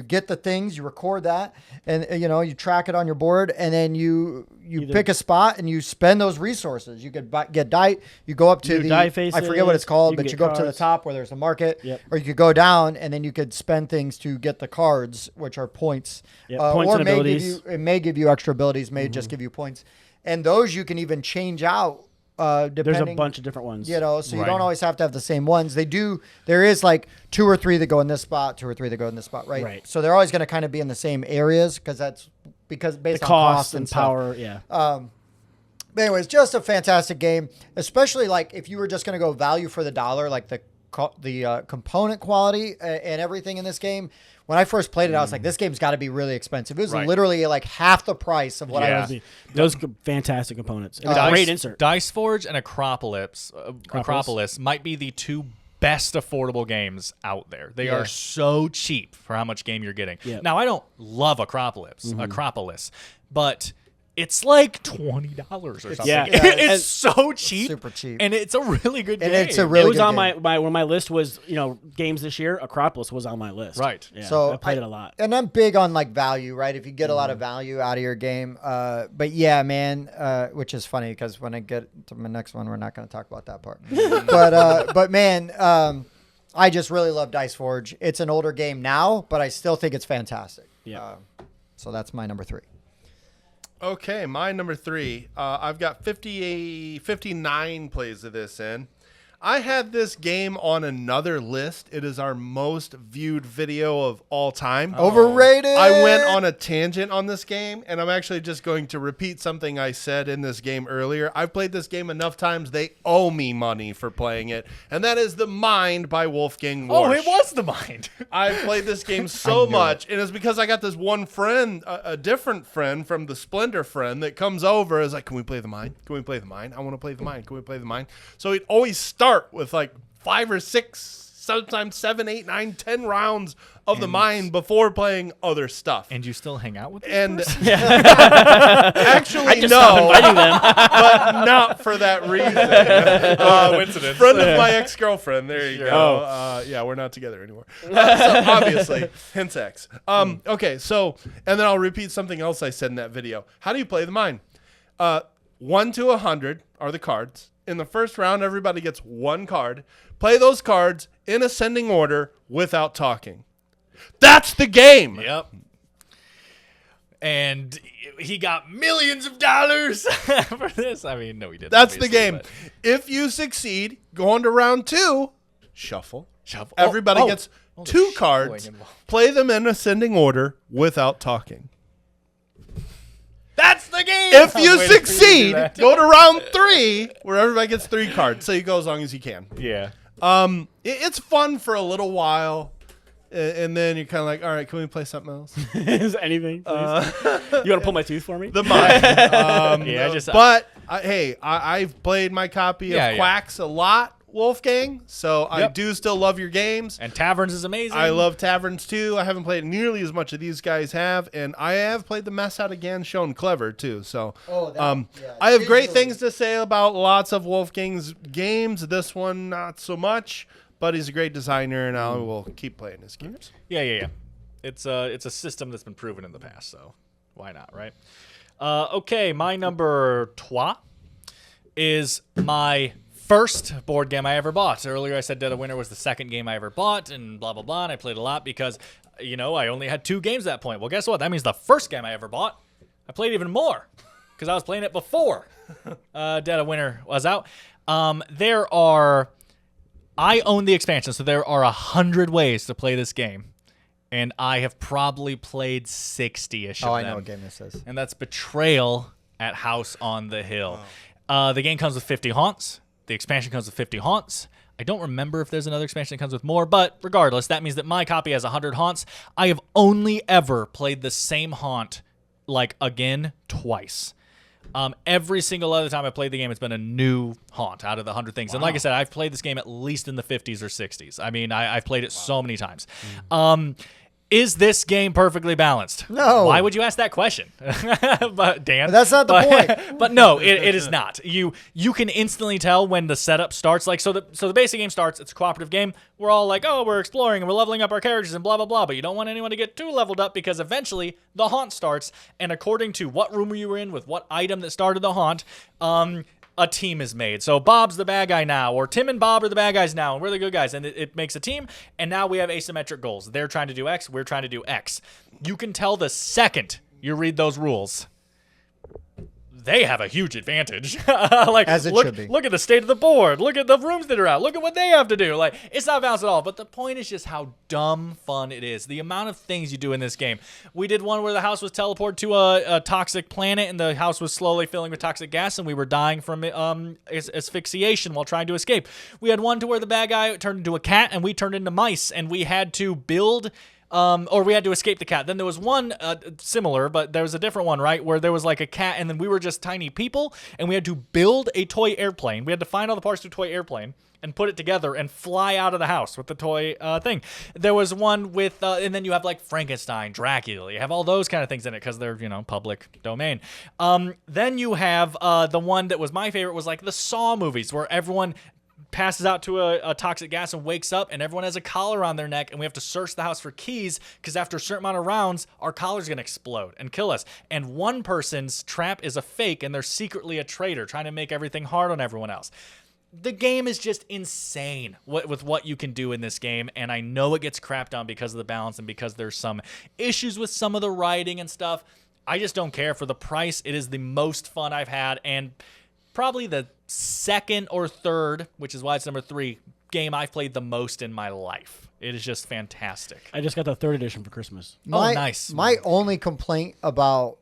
get the things, you record that, and you track it on your board, and then you pick a spot and you spend those resources. You could get die. You go up to Do die I forget what it's faces, called, you can but get you go up to the cards. top where there's a market, Yep. or you could go down and then you could spend things to get the cards, which are points. Yep, points or and may abilities. it may give you extra abilities, may just give you points, and those you can even change out. Depending, There's a bunch of different ones. so you Right. don't always have to have the same ones. There is like 2 or 3 that go in this spot, 2 or 3 that go in this spot, right? Right. So they're always going to kind of be in the same areas because based The on cost and stuff. power. Yeah. But anyways, just a fantastic game, especially like if you were just going to go value for the dollar, like the component quality and everything in this game. When I first played it, I was like, this game's got to be really expensive. It was Right. literally like half the price of what I Yeah. was. Those fantastic components. And a great insert. Dice Forge and Acropolis might be the 2 best affordable games out there. They Yeah. are so cheap for how much game you're getting. Yep. Now, I don't love Acropolis, but it's like $20 or something. Yeah. It's so cheap. Super cheap. And it's a really good And game. it's a really it was good on game. when my list was games this year. Acropolis was on my list. Right. Yeah, So I played it a lot. And I'm big on like value, right? If you get a lot of value out of your game. But yeah, man, which is funny because when I get to my next one, we're not going to talk about that part. but man, I just really love Dice Forge. It's an older game now, but I still think it's fantastic. Yeah. So that's my number 3. Okay, my number 3. I've got 59 plays of this in. I had this game on another list. It is our most viewed video of all time. Overrated. I went on a tangent on this game, and I'm actually just going to repeat something I said in this game earlier. I've played this game enough times, they owe me money for playing it, and that is The Mind by Wolfgang Warsch. Oh, it was The Mind. I've played this game so much, and it's because I got this one friend, a different friend from the Splendor friend that comes over. Is like, can we play The Mind? Can we play The Mind? I want to play The Mind. Can we play The Mind? So he'd always start with like 5 or 6, sometimes 7, 8, 9, 10 rounds of The Mind before playing other stuff. And you still hang out with this And person? actually, no, Inviting them. but not for that reason. Coincidence. Friend of my ex-girlfriend. There you go. Yeah, we're not together anymore. So obviously, hence X. Okay, so, and then I'll repeat something else I said in that video. How do you play The Mind? 1 to 100 are the cards. In the first round, everybody gets 1 card. Play those cards in ascending order without talking. That's the game. Yep. And he got millions of dollars for this. I mean, no, he didn't. That's the obviously, game. but- If you succeed, go on to round 2, shuffle. Shuffle. Everybody Oh, gets oh, 2 there's cards. shuffling involved. Play them in ascending order without talking. That's the game. If I you was waiting for you to do succeed, that. go to round 3, where everybody gets 3 cards. So you go as long as you can. Yeah. It's fun for a little while, and then you're kind of like, all right, can we play something else? Is anything? Please? You want to pull my tooth for me? The Mind. Yeah, just But I've played my copy Yeah, of yeah. Quacks a lot, Wolfgang. So I Yep. do still love your games. and Taverns is amazing. I love Taverns too. I haven't played nearly as much as these guys have, and I have played the mess out again, shown clever too. So, yeah. I have great Visually. things to say about lots of Wolfgang's games. This one, not so much. but he's a great designer, and I will keep playing his games. Yeah. It's a system that's been proven in the past, so why not, right? Okay, my number 3 is my first board game I ever bought. Earlier I said Dead of Winter was the second game I ever bought, and blah, blah, blah, and I played a lot because, I only had 2 games at that point. Well, guess what? That means the first game I ever bought, I played even more because I was playing it before Dead of Winter was out. I own the expansion, so there are 100 ways to play this game. And I have probably played 60-ish of them. I know what game this is. And that's Betrayal at House on the Hill. The game comes with 50 haunts. The expansion comes with 50 haunts. I don't remember if there's another expansion that comes with more, but regardless, that means that my copy has 100 haunts. I have only ever played the same haunt, again, twice. Every single other time I played the game, it's been a new haunt out of the 100 things. Wow. And like I said, I've played this game at least in the 50s or 60s. I mean, I've played it so many times. Is this game perfectly balanced? No. Why would you ask that question? But Dan, That's not the point. But no, it is not. You can instantly tell when the setup starts. So the basic game starts. It's a cooperative game. We're all like, oh, we're exploring and we're leveling up our characters and blah blah blah. But you don't want anyone to get too leveled up because eventually the haunt starts. And according to what room you were in with what item that started the haunt, a team is made. So Bob's the bad guy now, or Tim and Bob are the bad guys now, and we're the good guys. And it makes a team, and now we have asymmetric goals. They're trying to do X, we're trying to do X. You can tell the second you read those rules, they have a huge advantage. As it should be. Look at the state of the board. Look at the rooms that are out. Look at what they have to do. It's not balanced at all. But the point is just how dumb fun it is. The amount of things you do in this game. We did one where the house was teleported to a toxic planet, and the house was slowly filling with toxic gas, and we were dying from asphyxiation while trying to escape. We had one to where the bad guy turned into a cat, and we turned into mice, and we had to build... or we had to escape the cat. Then there was one similar, but there was a different one, right? Where there was a cat, and then we were just tiny people, and we had to build a toy airplane. We had to find all the parts to a toy airplane and put it together and fly out of the house with the toy thing. There was one with, and then you have Frankenstein, Dracula. You have all those kind of things in it because they're, public domain. Then you have the one that was my favorite was the Saw movies where everyone passes out to a toxic gas and wakes up, and everyone has a collar on their neck, and we have to search the house for keys because after a certain amount of rounds, our collar's going to explode and kill us. And one person's trap is a fake, and they're secretly a traitor trying to make everything hard on everyone else. The game is just insane with what you can do in this game, and I know it gets crapped on because of the balance and because there's some issues with some of the writing and stuff. I just don't care. For the price, it is the most fun I've had, and probably the second or third, which is why it's number 3, game I've played the most in my life. It is just fantastic. I just got the 3rd edition for Christmas. Nice. My only complaint about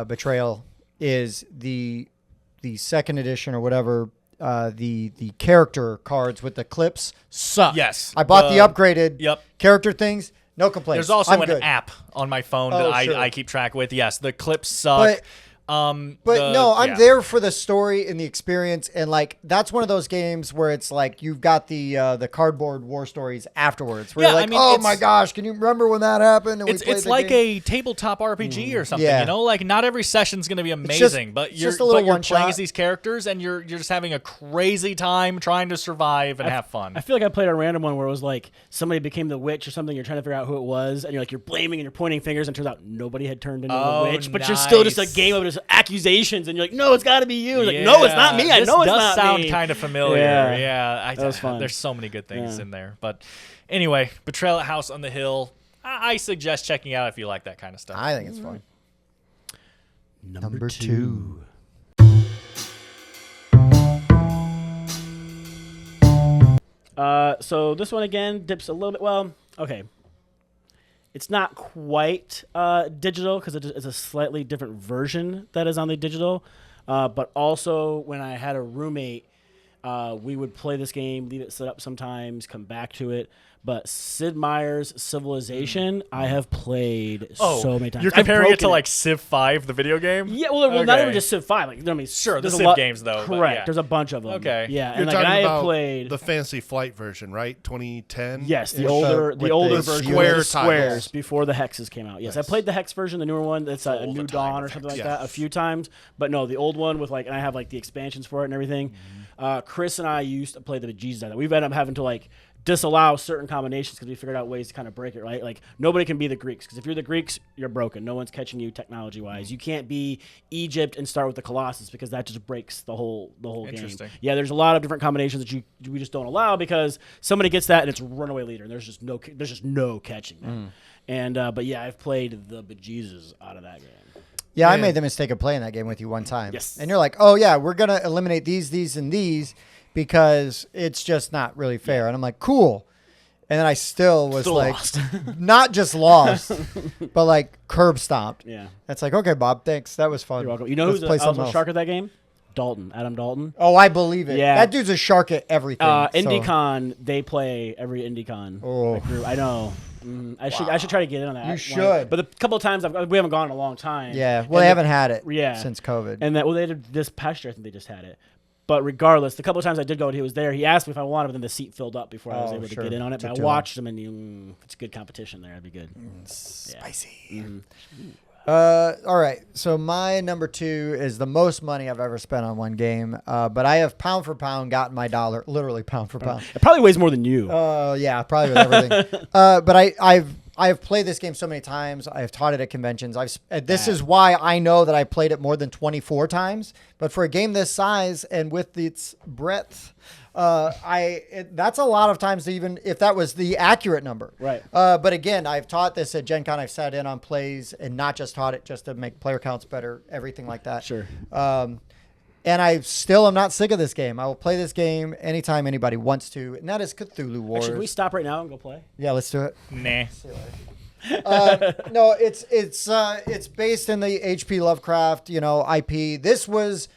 Betrayal is the 2nd edition or whatever, the character cards with the clips suck. Yes. I bought the upgraded character things. No complaints. There's also I'm an good. app on my phone that sure. I keep track with. Yes, the clips suck. I'm there for the story and the experience, and that's one of those games where it's you've got the cardboard war stories afterwards. Where you're oh my gosh, can you remember when that happened? And it's like a tabletop RPG or something. Yeah. Not every session's going to be amazing, but you're playing as these characters, and you're just having a crazy time trying to survive and have fun. I feel like I played a random one where it was somebody became the witch or something. You're trying to figure out who it was, and you're blaming and you're pointing fingers, and it turns out nobody had turned into the witch, but you're still just a game of accusations, and you're no, it's got to be you. No, it's not me. I know it's not me. This does sound kind of familiar. Yeah, that was fun. There's so many good things in there. But anyway, Betrayal at House on the Hill. I suggest checking out if you like that kind of stuff. I think it's fun. Number 2. So this one again dips a little bit. Well, okay. It's not quite digital because it's a slightly different version that is on the digital. But also, when I had a roommate, we would play this game, leave it set up sometimes, come back to it. But Sid Meier's Civilization, I have played so many times. You're comparing it to Civ 5, the video game? Yeah, well, not even just Civ 5. Sure, the Civ games, though. Correct. Yeah. There's a bunch of them. Okay. Yeah, You're and talking I about have played the Fantasy Flight version, right? 2010? Yes, the With older the version square with the squares tiles. before the hexes came out. Yes, Nice. I played the hex version, the newer one. That's a New Dawn or something like that a few times. But no, the old one with and I have the expansions for it and everything. Chris and I used to play the bejesus out of that. We've ended up having to like disallow certain combinations because we figured out ways to kind of break it, right? Like nobody can be the Greeks because if you're the Greeks, you're broken. No one's catching you technology wise. You can't be Egypt and start with the Colossus because that just breaks the whole game. Interesting. Yeah, there's a lot of different combinations that we just don't allow because somebody gets that and it's runaway leader and there's just no catching that. And but yeah, I've played the bejesus out of that game. Yeah, I made the mistake of playing that game with you one time. Yes. And you're like, oh, yeah, we're going to eliminate these, and these because it's just not really fair. And I'm like, cool. And then I still was like, lost. not just lost, but like curb stomped. Yeah. It's like, okay, Bob, thanks. That was fun. You're welcome. You know Let's who's play also something a else. shark at that game? Adam Dalton. Oh, I believe it. Yeah. That dude's a shark at everything. so- IndyCon, they play every IndyCon. Oh. Group. I know. I should try to get in on that. You should. But the couple of times we haven't gone in a long time. Yeah. Well, they haven't had it Yeah. since COVID. And they did this past year. I think they just had it. But regardless, the couple of times I did go and he was there, he asked me if I wanted, but then the seat filled up before I was Oh, able to sure. get in on it. Took But I too long. watched him, and if it's good competition there, that'd be good. Spicy. All right. So my number 2 is the most money I've ever spent on one game. But I have pound for pound gotten my dollar, literally pound for pound. It probably weighs more than you. Yeah, probably with everything. But I've played this game so many times. I've taught it at conventions. This is why I know that I played it more than 24 times. But for a game this size and with its breadth, that's a lot of times, even if that was the accurate number. Right. But again, I've taught this at Gen Con. I've sat in on plays and not just taught it just to make player counts better, everything like that. Sure. And I still am not sick of this game. I will play this game anytime anybody wants to, and that is Cthulhu Wars. Should we stop right now and go play? Yeah, let's do it. Nah. No, it's based in the H.P. Lovecraft, IP. This was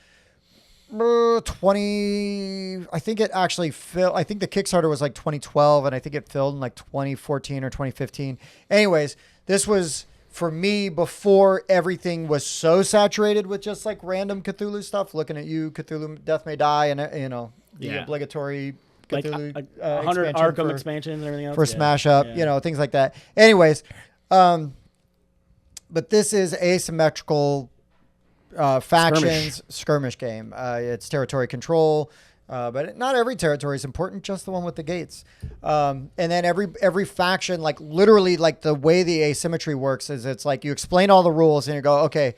20. I think it actually filled. I think the Kickstarter was like 2012, and I think it filled in like 2014 or 2015. Anyways, this was for me before everything was so saturated with just like random Cthulhu stuff. Looking at you, Cthulhu Death May Die, and the Yeah. obligatory Like Cthulhu 100 expansion Arkham for- expansions and everything else? for Smash Up, Yeah. things like that. Anyways, but this is asymmetrical factions skirmish game. It's territory control, but not every territory is important. Just the one with the gates. And then every faction, like literally, like the way the asymmetry works is it's like you explain all the rules and you go, okay,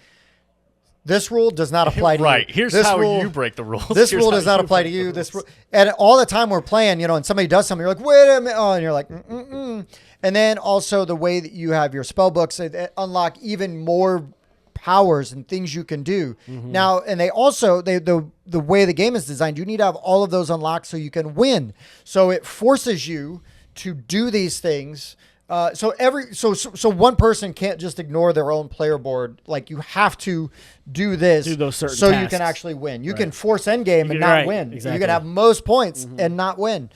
this rule does not apply to you. Right. Here's This how rule- you break the rules. This Here's rule how does not apply to break you. the This rules. and all the time we're playing, and somebody does something, you're like, wait a minute, and you're like, mm-mm-mm. And then also the way that you have your spell books it unlock even more powers and things you can do. Now, and they also the way the game is designed, you need to have all of those unlocked so you can win. So it forces you to do these things. So one person can't just ignore their own player board. Like you have to do this Do those certain so you tasks. can actually win. You Right. can force endgame and can- not right, win. exactly. You can have most points and not win.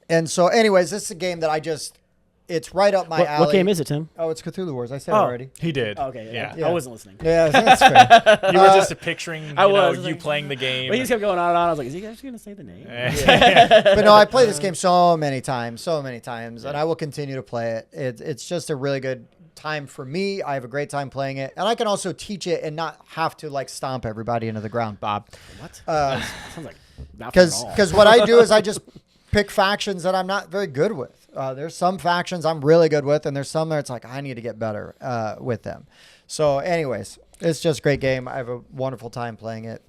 And so, anyways, this is a game that it's right up my alley. What game is it, Tim? Oh, it's Cthulhu Wars. I said Oh. already. He did. Okay, Yeah. I wasn't listening. Yeah, that's fair. You were just picturing I was, you like- playing the game. But he just kept going on and on. I was like, is he actually going to say the name? But no, I played this game so many times, and I will continue to play it. It's just a really good time for me. I have a great time playing it, and I can also teach it and not have to like stomp everybody into the ground, Bob. What? Uh, Sounds like not fun at all. Because what I do is I just pick factions that I'm not very good with. There's some factions I'm really good with, and there's some that it's like I need to get better with them. So, anyways, it's just a great game. I have a wonderful time playing it.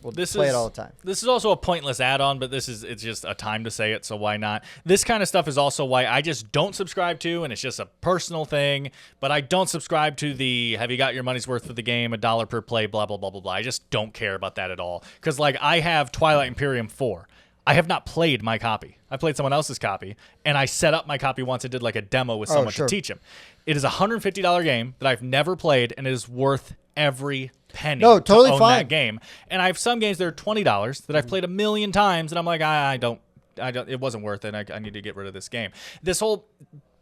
We'll play it all the time. This is also a pointless add-on, but it's just a time to say it, so why not? This kind of stuff is also why I just don't subscribe to, and it's just a personal thing, but I don't subscribe to the have you got your money's worth for the game, $1 per play, blah, blah, blah, blah, blah. I just don't care about that at all. Because, like, I have Twilight Imperium 4. I have not played my copy. I played someone else's copy, and I set up my copy once. I did like a demo with someone sure. to teach him. It is a $150 game that I've never played, and it is worth every penny. No, totally to own fine. that game. And I have some games that are $20 that I've played a million times, and I'm like, I don't. It wasn't worth it. I need to get rid of this game. This whole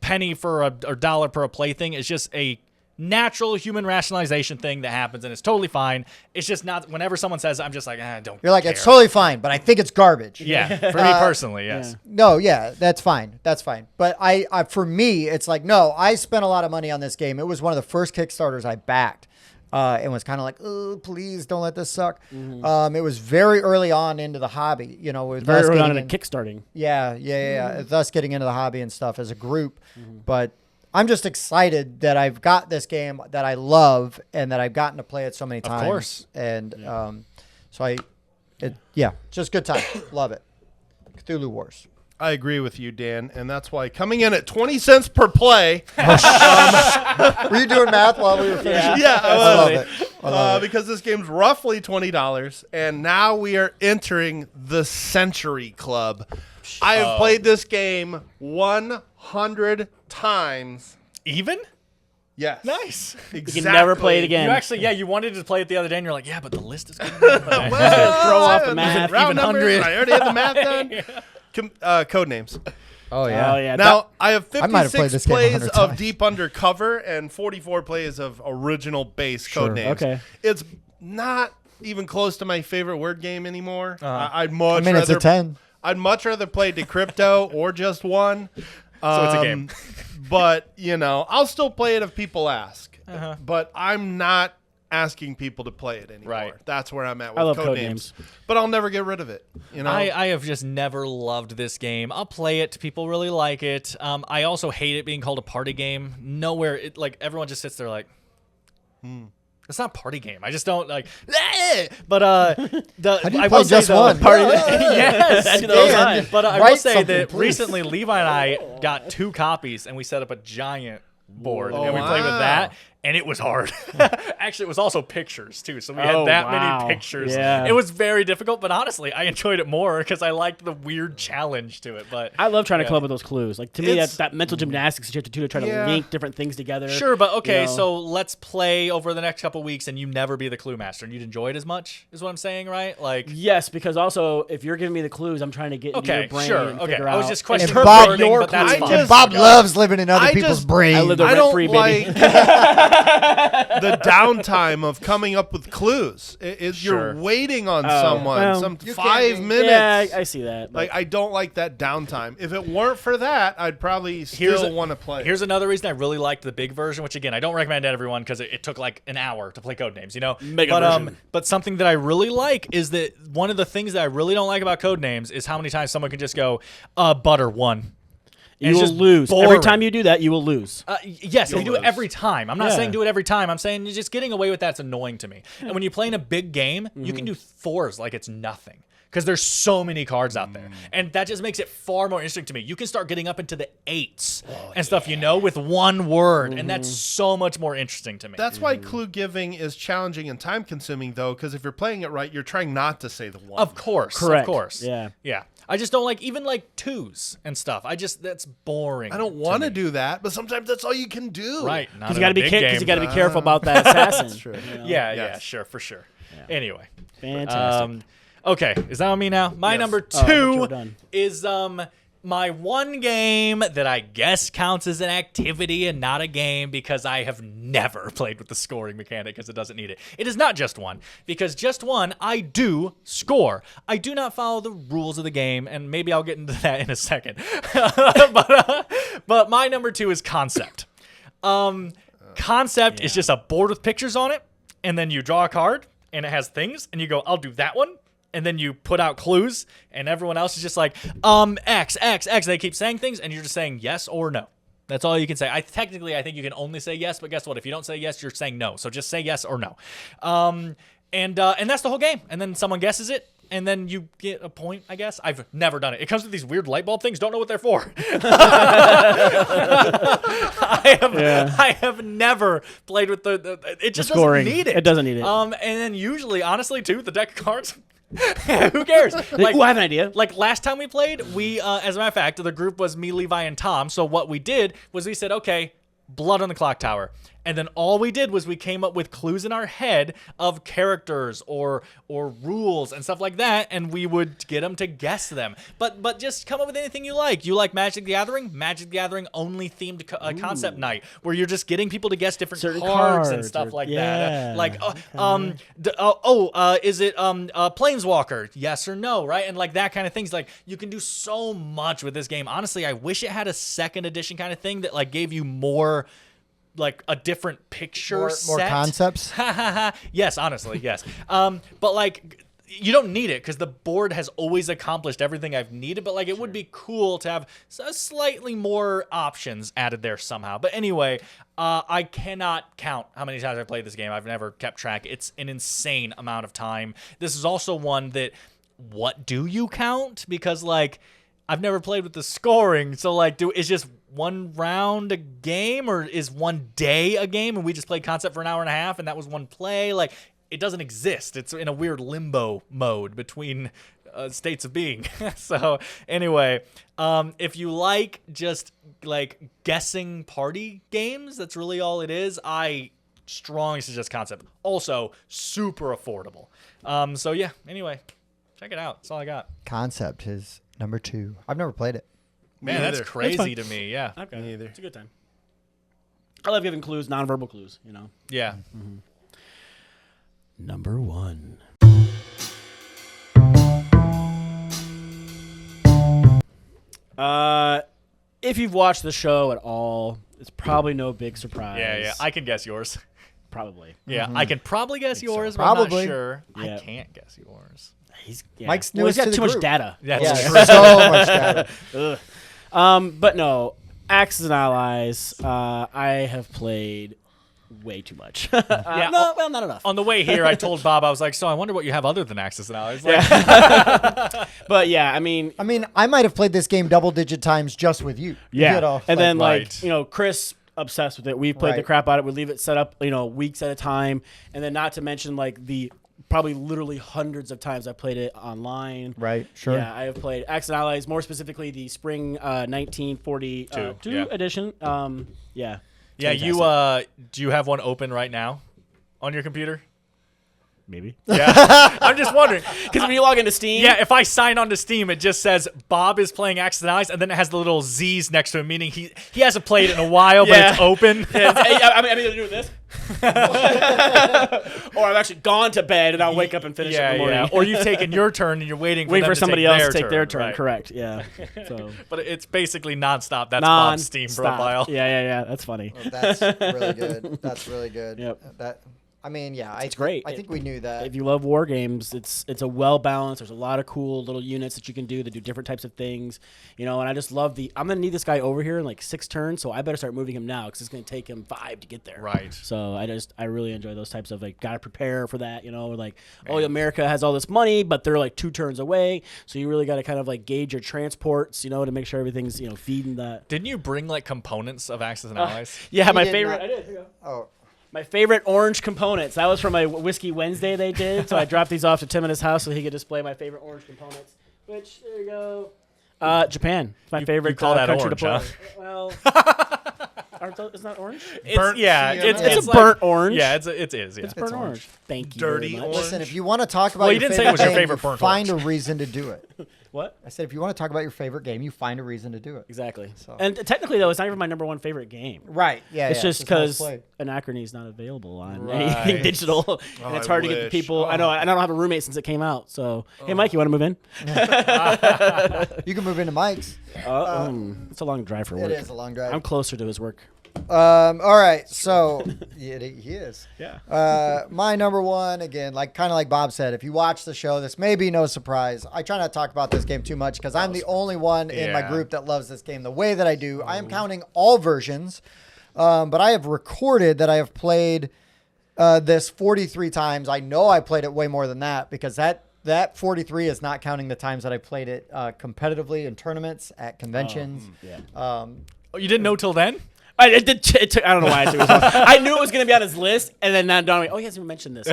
penny for or dollar per a play thing is just a natural human rationalization thing that happens, and it's totally fine. It's just not. Whenever someone says, I'm just like, I don't. You're like, care. it's totally fine, but I think it's garbage. Yeah, for me personally, yes. No, yeah, that's fine. That's fine. But I for me, it's like, no, I spent a lot of money on this game. It was one of the first Kickstarters I backed. and was kind of like, oh, please don't let this suck. It was very early on into the hobby, with Very us early on getting in the kickstarting. Yeah. It's us getting into the hobby and stuff as a group. But I'm just excited that I've got this game that I love and that I've gotten to play it so many times. Of course. And just good time. Love it. Cthulhu Wars. I agree with you, Dan, and that's why coming in at 20 cents per play. Were you doing math while we were finishing? Yeah, I love it. I love it. because this game's roughly $20, and now we are entering the Century Club. I have played this game 100 times. Even? Yes. Nice. Exactly. You can never play it again. You actually, you wanted to play it the other day, and you're like, yeah, but the list is good. Well, Throw off the math. Round Even numbers. 100. I already had the math done. Code names. Oh, yeah. Oh yeah. Now, I have I might have played 56 this game plays 100 of times. Deep Undercover and 44 plays of original base code names. Okay. It's not even close to my favorite word game anymore. I'd much It's rather a 10. I'd much rather play Decrypto or just one. So it's a game. But, I'll still play it if people ask. Uh-huh. But I'm not asking people to play it anymore. Right. That's where I'm at with I love code code names. But I'll never get rid of it. I have just never loved this game. I'll play it. People really like it. I also hate it being called a party game. Nowhere, everyone just sits there like, it's not a party game. I just don't like. But How do you I play will say just though, one? yes, I do that all the time. but I will Write say something, that please. recently Levi and I got 2 copies and we set up a giant board and we played with wow. that. And it was hard. Actually, it was also pictures, too. So we had Oh, that wow. many pictures. Yeah. It was very difficult, but honestly, I enjoyed it more because I liked the weird challenge to it. But I love trying to come up with those clues. Like to me, It's- that mental gymnastics that you have to do to try to Yeah. link different things together. Sure, but okay, you know. so let's play over the next couple weeks and you never be the clue master and you'd enjoy it as much, is what I'm saying, right? Like, Yes, because also if you're giving me the clues, I'm trying to get into okay, your brain sure, and okay. figure I was out- just And questioning Bob, wording, your but that's I fine. just- And Bob loves living in other I people's just- brains. I live the I don't rent-free, like baby. the downtime of coming up with clues. Sure. You're waiting on Oh, someone, well, some you 5 can't- minutes. Yeah, I see that. Like I don't like that downtime. If it weren't for that, I'd probably Here's still a- want to play. Here's another reason I really liked the big version, which again I don't recommend to everyone because it took like an hour to play Codenames, Mega but version. but something that I really like is that one of the things that I really don't like about Codenames is how many times someone can just go, butter 1. you it's will just lose every boring. time you do that. You will lose. Yes, they do it lose. every time. I'm not Yeah. saying do it every time. I'm saying just getting away with that's annoying to me. And when you play in a big game, you can do 4s like it's nothing. Because there's so many cards out there. And that just makes it far more interesting to me. You can start getting up into the 8s and stuff, with one word. And that's so much more interesting to me. That's why clue giving is challenging and time consuming, though, because if you're playing it right, you're trying not to say the one. Of course. Correct. Of course. Yeah. Yeah. I just don't like even like 2s and stuff. That's boring. I don't want to do that, but sometimes that's all you can do. Right. Because you got to be careful about that assassin. That's true. Yeah, Yes. sure, for sure. Anyway. Fantastic. Okay, is that on me now? My Yes. number I thought you 2 were done. is my one game that I guess counts as an activity and not a game because I have never played with the scoring mechanic because it doesn't need it. It is not just one because just one I do score. I do not follow the rules of the game, and maybe I'll get into that in a second. but my number 2 is Concept. Concept is just a board with pictures on it, and then you draw a card, and it has things, and you go, I'll do that one. And then you put out clues, and everyone else is just like, X, X, X. They keep saying things, and you're just saying yes or no. That's all you can say. I think you can only say yes, but guess what? If you don't say yes, you're saying no. So just say yes or no. And that's the whole game. And then someone guesses it, and then you get a point, I guess. I've never done it. It comes with these weird light bulb things. Don't know what they're for. I have never played with the it just scoring. doesn't need it. It doesn't need it. And then usually, honestly, too, the deck of cards. Who cares? Like, Ooh, I have an idea. Like last time we played, we, as a matter of fact, the group was me, Levi, and Tom. So what we did was we said, okay, blood on the clock tower. And then all we did was we came up with clues in our head of characters or rules and stuff like that, and we would get them to guess them. But just come up with anything you like. You like Magic the Gathering? Magic the Gathering only themed concept night where you're just getting people to guess different Certain cards and cards stuff or- like yeah. that. Like, is it Planeswalker? Yes or no, right? And like that kind of things. Like you can do so much with this game. Honestly, I wish it had a second edition kind of thing that like gave you more like a different picture More set. concepts. Yes, honestly, yes. But like, you don't need it because the board has always accomplished everything I've needed. But like, it would be cool to have slightly more options added there somehow. But anyway, I cannot count how many times I played this game. I've never kept track. It's an insane amount of time. This is also one that, what do you count? Because like, I've never played with the scoring. So like, is just one round a game, or is one day a game? And we just played Concept for an hour and a half, and that was one play. Like, it doesn't exist. It's in a weird limbo mode between states of being. So anyway, if you like just like guessing party games, that's really all it is. I strongly suggest Concept. Also, super affordable. So yeah. Anyway, check it out. That's all I got. Concept is number 2. I've never played it. Man, that's neither. crazy to me. Yeah. Okay. Me either. It's a good time. I love giving clues, nonverbal clues, you know. Yeah. Number 1. If you've watched the show at all, it's probably no big surprise. Yeah. I can guess yours. Probably. Yeah, I can probably guess yours, but Probably. I'm not sure. Yeah. I can't guess yours. Mike's well, he's newest got to the too much group. data. That's Yeah, true. so much data. But no, Axis and Allies, I have played way too much. No, well, not enough. On the way here, I told Bob, I was like, so I wonder what you have other than Axis and Allies. Like, But yeah, I mean, I might have played this game double-digit times just with you. yeah. You know, And then right. Chris obsessed with it. We played the Right. crap out of it. We leave it set up, weeks at a time. And then not to mention like the probably literally hundreds of times I played it online. Right, sure. Yeah, I have played Axis and Allies, more specifically the spring 1942 yeah. edition. Yeah. yeah, Fantastic. do you have one open right now on your computer? Maybe. Yeah. I'm just wondering. Because when you log into Steam, Yeah, if I sign on to Steam, it just says Bob is playing Axis and Allies, and then it has the little Z's next to him, meaning he hasn't played it in a while, but Yeah. it's open. I'm either doing this, or I've actually gone to bed and I'll wake up and finish it in the morning. Or you've taken your turn and you're waiting for, Wait them for to somebody take else their to take their turn. Right. Correct. Yeah. So But it's basically nonstop. That's Bob's Steam profile. Yeah. That's funny. That's really good. That's really good. Yep. It's great. I think we knew that. If you love war games, it's a well balanced. There's a lot of cool little units that you can do that do different types of things, and I just love I'm gonna need this guy over here in like 6 turns, so I better start moving him now because it's gonna take him 5 to get there. Right. So I really enjoy those types of like gotta prepare for that. Like America has all this money, but they're like 2 turns away, so you really gotta kind of like gauge your transports, to make sure everything's feeding that. Didn't you bring like components of Axis and Allies? Yeah, He my did favorite. not- I did. Here you go. Oh, My favorite orange components. That was from a Whiskey Wednesday they did. So I dropped these off to Tim at his house so he could display my favorite orange components. Which, there you go. Japan. It's my favorite you call that country orange, to play. huh? Well, it's not orange? It's, yeah, sienna. It's a burnt orange. Yeah, it is. Yeah. It's burnt orange. Thank you Dirty very much. orange. listen, if you want to talk about Well, your you didn't say favorite it was your game, favorite you burnt find orange. a reason to do it. What? I said, if you want to talk about your favorite game, you find a reason to do it. Exactly. So- And technically, though, it's not even my number 1 favorite game. Right. Yeah. It's just most because played. Anachrony is not available on Right. anything digital, and it's I hard to get the wish. people. I know, and I don't have a roommate since it came out. So, hey, Mike, you want to move in? You can move into Mike's. It's a long drive for work. It is a long drive. I'm closer to his work. All right. So, yeah, he is. Yeah. My number 1, again, kind of like Bob said, if you watch the show, this may be no surprise. I try not to talk about this game too much because I'm the only one in my Yeah. group that loves this game the way that I do. I am counting all versions, but I have recorded that I have played this 43 times. I know I played it way more than that because that 43 is not counting the times that I played it competitively in tournaments, at conventions. Yeah. Oh, you didn't know till then? I don't know why I took it so long. I knew it was going to be on his list, and then now Don, he hasn't even mentioned this.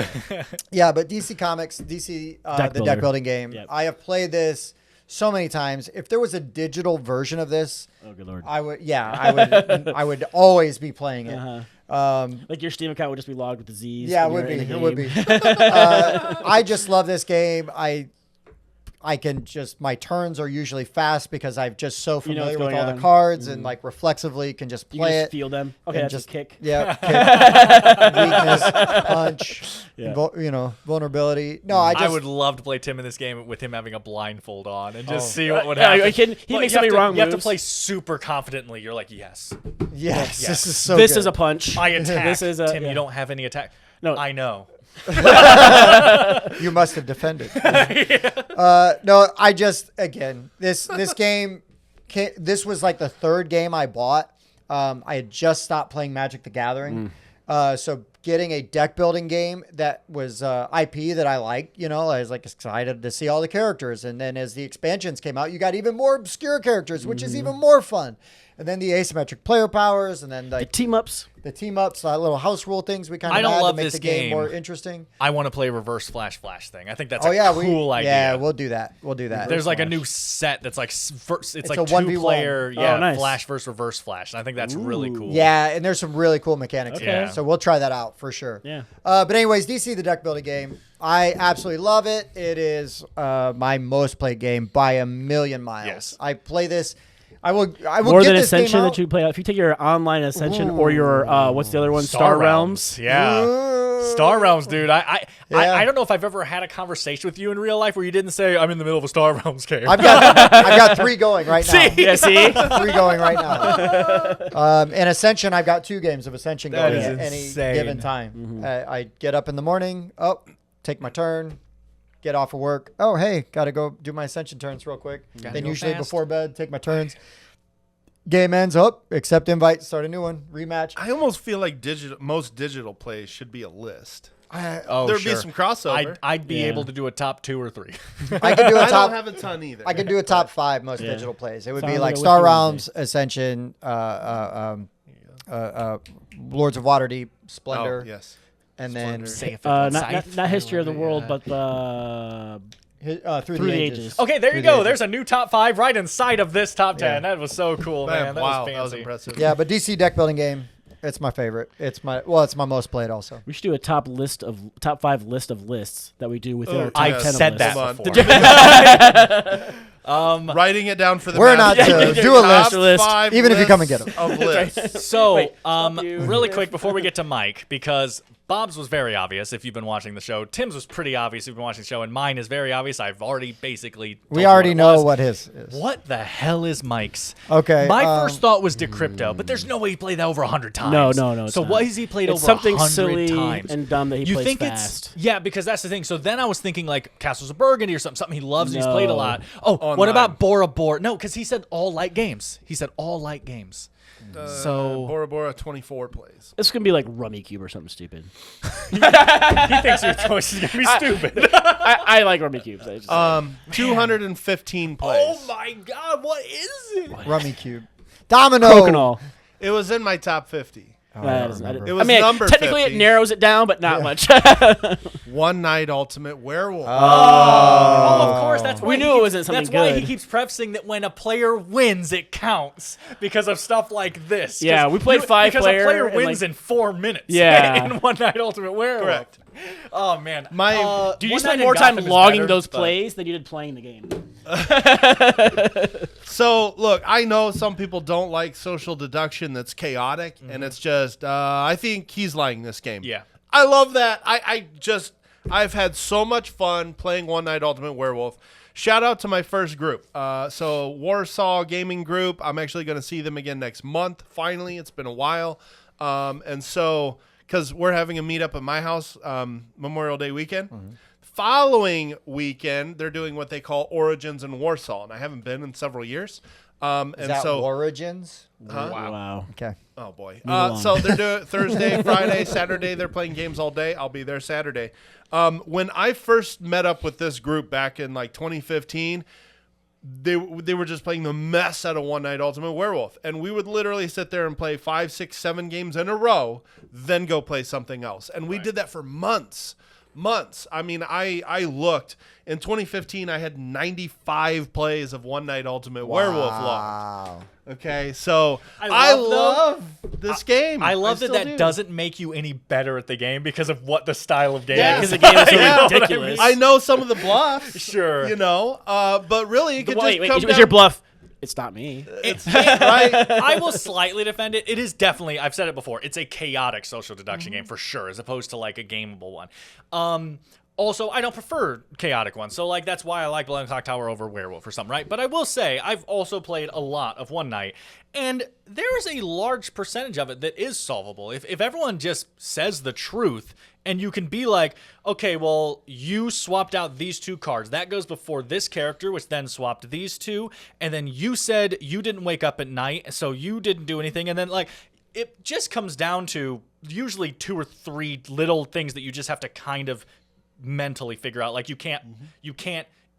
Yeah, but DC Comics, DC, Deck the builder. deck building game. Yep. I have played this so many times. If there was a digital version of this, Oh, good lord. I would always be playing it. Uh-huh. Like your Steam account would just be logged with the Z's. Yeah, it when would you're be. in the It would game. be. I just love this game. I can just, my turns are usually fast because I'm just so You know what's familiar with going all on. the cards and like reflexively can just You play just it. feel them. Okay, and that's just a kick. Yeah, kick, weakness, punch, Yeah. vulnerability. No, I just I would love to play Tim in this game with him having a blindfold on and just see Yeah, what would yeah, happen. you can- he But makes you have so many to- wrong You have to moves. play super confidently. You're like, yes, yes, Yes. this is so. This good. is a punch. I attack. This is a Tim, yeah. you don't have any attack. No. I know. You must have defended. No, I just again this game. This was like the third game I bought. I had just stopped playing Magic the Gathering, so getting a deck building game that was IP that I liked. I was like excited to see all the characters, and then as the expansions came out, you got even more obscure characters, which is even more fun. And then the asymmetric player powers, and then The like team ups. the team ups, little house rule things we kind I of don't had love to make this the game game. more interesting. I want to play reverse flash thing. I think that's Oh a yeah, cool idea. Yeah, we'll do that. We'll do that. There's like a new set that's like it's a like 1v1. 2-player, Oh, nice. flash versus reverse flash. And I think that's really cool. Yeah, and there's some really cool mechanics. Okay. there. Yeah. So we'll try that out for sure. Yeah. But anyways, DC the deck building game, I absolutely love it. It is my most played game by a million miles. Yes. I play this. I will More get than this game Ascension out. that you play. If you take your online Ascension or your what's the other one? Star Realms. Yeah. Ooh. Star Realms, dude. I Yeah. don't know if I've ever had a conversation with you in real life where you didn't say I'm in the middle of a Star Realms game. I've got 3 going right now. See? Yeah, see? 3 going right now. And Ascension, I've got 2 games of Ascension That going is at any insane. given time. I get up in the morning, take my turn, get off of work. Oh, hey, got to go do my Ascension turns real quick. Gotta Then go usually fast. before bed, take my turns. Game ends up, accept invite, start a new one, rematch. I almost feel like most digital plays should be a list. Oh, There'd sure. be some crossover. I'd be Yeah. able to do a top 2 or 3. I can do a I top. don't have a ton either. I can do a top 5 most Yeah. digital plays. It would Sounds be like like a Star Whiskey Realms, Ascension, Lords of Waterdeep, Splendor, Oh, yes. and then Not History of the World, but Through Through the the Ages. Ages. Okay, there Through you the go. Ages. There's a new top 5 right inside of this top 10. Yeah. That was so cool, man. That wow, was that was fancy. impressive. Yeah, but DC deck building game, it's my favorite. It's my most played also. we should do a top 5 list of lists that we do within Oh, our top I've 10 of said lists. that Hold on. before. Writing it down for the We're not master. to do a Top list, 5 even if you come and lists get 'em. Of lists. So, Wait, stop you. really quick before we get to Mike, because Bob's was very obvious if you've been watching the show. Tim's was pretty obvious if you've been watching the show, and mine is very obvious. I've already basically told We you already what it know was. what his is. What the hell is Mike's? Okay, My first thought was Decrypto, but there's no way he played that over 100 times. No. it's So not. why has he played It's over something 100 silly times? and dumb that he you plays think fast. it's because that's the thing. So then I was thinking like Castles of Burgundy or something he loves and he's No. played a lot. Oh, what Online. about Bora Bora? No, because he said all light games. He said all light games. So Bora Bora 24 plays. It's gonna be like Rummy Cube or something stupid. he thinks your choice is gonna be stupid. I like Rummy Cubes. I just, 215 plays. Oh my God, what is it? Rummy Cube, Domino. Crokinole. It was in my top 50. Oh, I That don't is- remember. It was I mean, number technically 50. it narrows it down, but not much. One Night Ultimate Werewolf. Oh, of course. That's why We he knew it keeps- wasn't something That's why he good. keeps prefacing that when a player wins, it counts because of stuff like this. 'Cause Yeah, we played you- 5-player Because a player and, wins like- in 4 minutes. Yeah. in One Night Ultimate Werewolf. Correct. Oh man. My- Dude, you One spend Night in more time Gotham is logging better, those but- plays than you did playing the game. So, look, I know some people don't like social deduction that's chaotic, and it's just, I think he's lying this game. Yeah. I love that. I've had so much fun playing One Night Ultimate Werewolf. Shout out to my first group. So, Warsaw Gaming Group. I'm actually going to see them again next month. Finally, it's been a while. And so, because we're having a meetup at my house Memorial Day weekend. Following weekend, they're doing what they call Origins in Warsaw, and I haven't been in several years. Is that so, Origins? Wow. Okay. oh boy. along. So they're doing Thursday, Friday, Saturday. They're playing games all day. I'll be there Saturday. When I first met up with this group back in like 2015, they were just playing the mess out of One Night Ultimate Werewolf, and we would literally sit there and play 5, 6, 7 games in a row, then go play something else, and we did that for months. I mean, I looked in 2015. I had 95 plays of One Night Ultimate Werewolf logged. Wow. Okay, so I I love, love this game. I love that still that do. doesn't make you any better at the game because of what the style of game Yeah, is. Because the game is so Yeah. ridiculous. I know some of the bluffs. Sure. You know, but really, it could Wait, just wait, come is down. your bluff? It's not me. Right? I will slightly defend it. It is definitely, I've said it before, it's a chaotic social deduction game for sure, as opposed to like a gameable one. Also, I don't prefer chaotic ones, so like that's why I like Blood Clock Tower over Werewolf or something, right? But I will say I've also played a lot of One Night, and there is a large percentage of it that is solvable. If everyone just says the truth, and you can be like, okay, well, you swapped out these 2 cards. That goes before this character, which then swapped these 2, and then you said you didn't wake up at night, so you didn't do anything, and then like it just comes down to usually 2 or 3 little things that you just have to kind of mentally figure out. Like you can't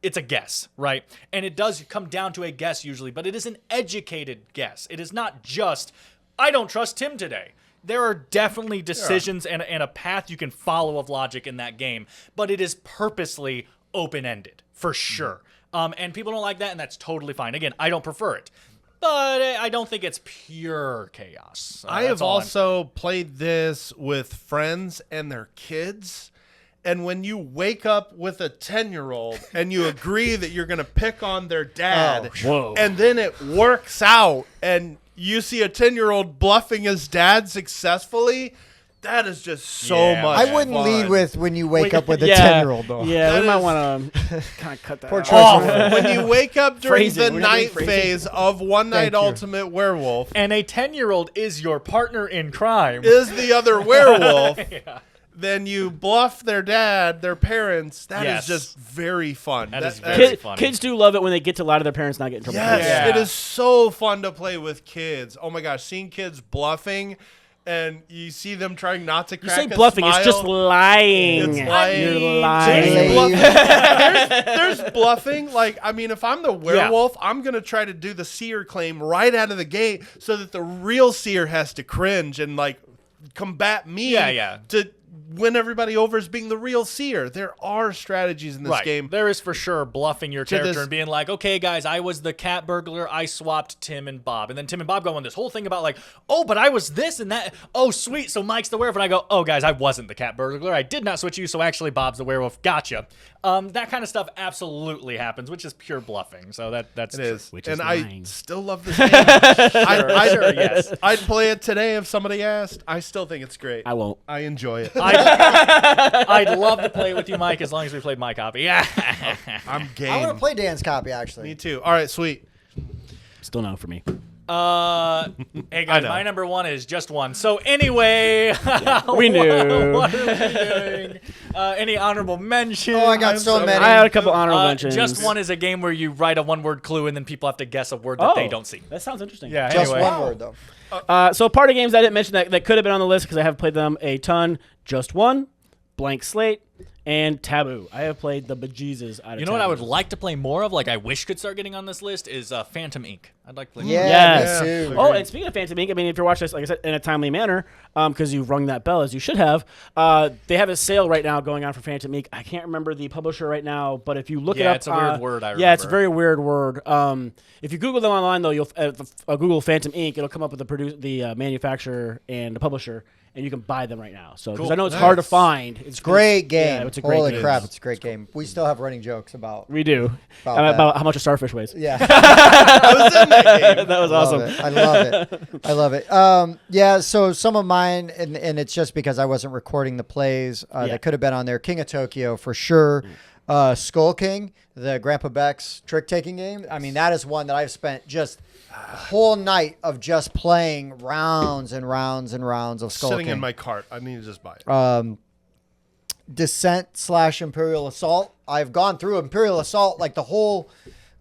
it's a guess, right? And it does come down to a guess usually, but it is an educated guess. It is not just I don't trust Tim today. There are definitely decisions and a path you can follow of logic in that game, but it is purposely open-ended for sure. And people don't like that, and that's totally fine. Again, I don't prefer it, but I don't think it's pure chaos. I That's have all I'm- also played this with friends and their kids. And when you wake up with a 10-year-old and you agree that you're going to pick on their dad, Whoa. and then it works out and you see a 10-year-old bluffing his dad successfully, that is just so Yeah, much I wouldn't fun. lead with when you wake up with a Yeah. 10-year-old though. Yeah, That we might is- want to kind of cut that Poor out. choice. Off. When you wake up during Phrasing. the We're not doing night phrasing. phase of One Night Thank you. Ultimate Werewolf and a 10-year-old is your partner in crime. is the other werewolf, then you bluff their dad, their parents. That is Yes. just very fun. That is That- very Kid, funny. kids do love it when they get to lie to their parents, not get in trouble. Yes, Yeah. it is so fun to play with kids. Oh my gosh, seeing kids bluffing and you see them trying not to You crack say a bluffing, smile. it's just lying. It's lying. You're There's lying. There's bluffing. Like, I mean, if I'm the werewolf, I'm going to try to do the seer claim right out of the gate so that the real seer has to cringe and, like, combat me Yeah. to win everybody over as being the real seer. There are strategies in this Right. game. There is for sure bluffing your To character this- and being like, okay, guys, I was the cat burglar. I swapped Tim and Bob. And then Tim and Bob go on this whole thing about like, oh, but I was this and that. Oh, sweet. So Mike's the werewolf. And I go, oh, guys, I wasn't the cat burglar. I did not switch you. So actually, Bob's the werewolf. Gotcha. That kind of stuff absolutely happens, which is pure bluffing. So that's It is. Which and is I lying. still love this game. yes. I'd play it today if somebody asked. I still think it's great. I won't. I enjoy it. I'd love to play it with you, Mike, as long as we played my copy. Yeah. I'm game. I want to play Dan's copy actually. Me too. All right, sweet. Still no for me. Hey guys, know. my number 1 is just 1. So anyway, We knew. what are we doing? Any honorable mentions? Oh, I got so many. I had a couple honorable mentions. Just 1 is a game where you write a one-word clue and then people have to guess a word that they don't see. That sounds interesting. Yeah. Just anyway. one word though. So party games I didn't mention that could have been on the list because I have played them a ton. Just One, Blank Slate, and Taboo. I have played the bejesus out of You know what I would Taboo. like to play more of? Like I wish could start getting on this list is Phantom Inc. I'd like to play more. Yeah, Yes. me too. Oh, and speaking of Phantom Inc., I mean, if you're watching this, like I said, in a timely manner, because you've rung that bell as you should have, they have a sale right now going on for Phantom Inc. I can't remember the publisher right now, but if you look it Yeah, up, it's a weird word, I Yeah, it's a remember. very weird word. If you Google them online, though, you'll Google Phantom Inc. It'll come up with the manufacturer and the publisher, and you can buy them right now. So, because Cool. I know it's hard to Nice. find. It's Great game. Yeah, it's a great Holy game. crap, it's a great game. We still have running jokes about. We do About about how much a starfish weighs. Yeah. I was in that game. That was Love awesome. it. I love it. I love it. Yeah, so some of mine, and it's just because I wasn't recording the plays Yeah. that could have been on there. King of Tokyo for sure. Skull King, the Grandpa Beck's trick taking game. I mean, that is one that I've spent just a whole night of just playing rounds and rounds and rounds of Skull Sitting King. in my cart. I need to just buy it. Descent / Imperial Assault. I've gone through Imperial Assault like the whole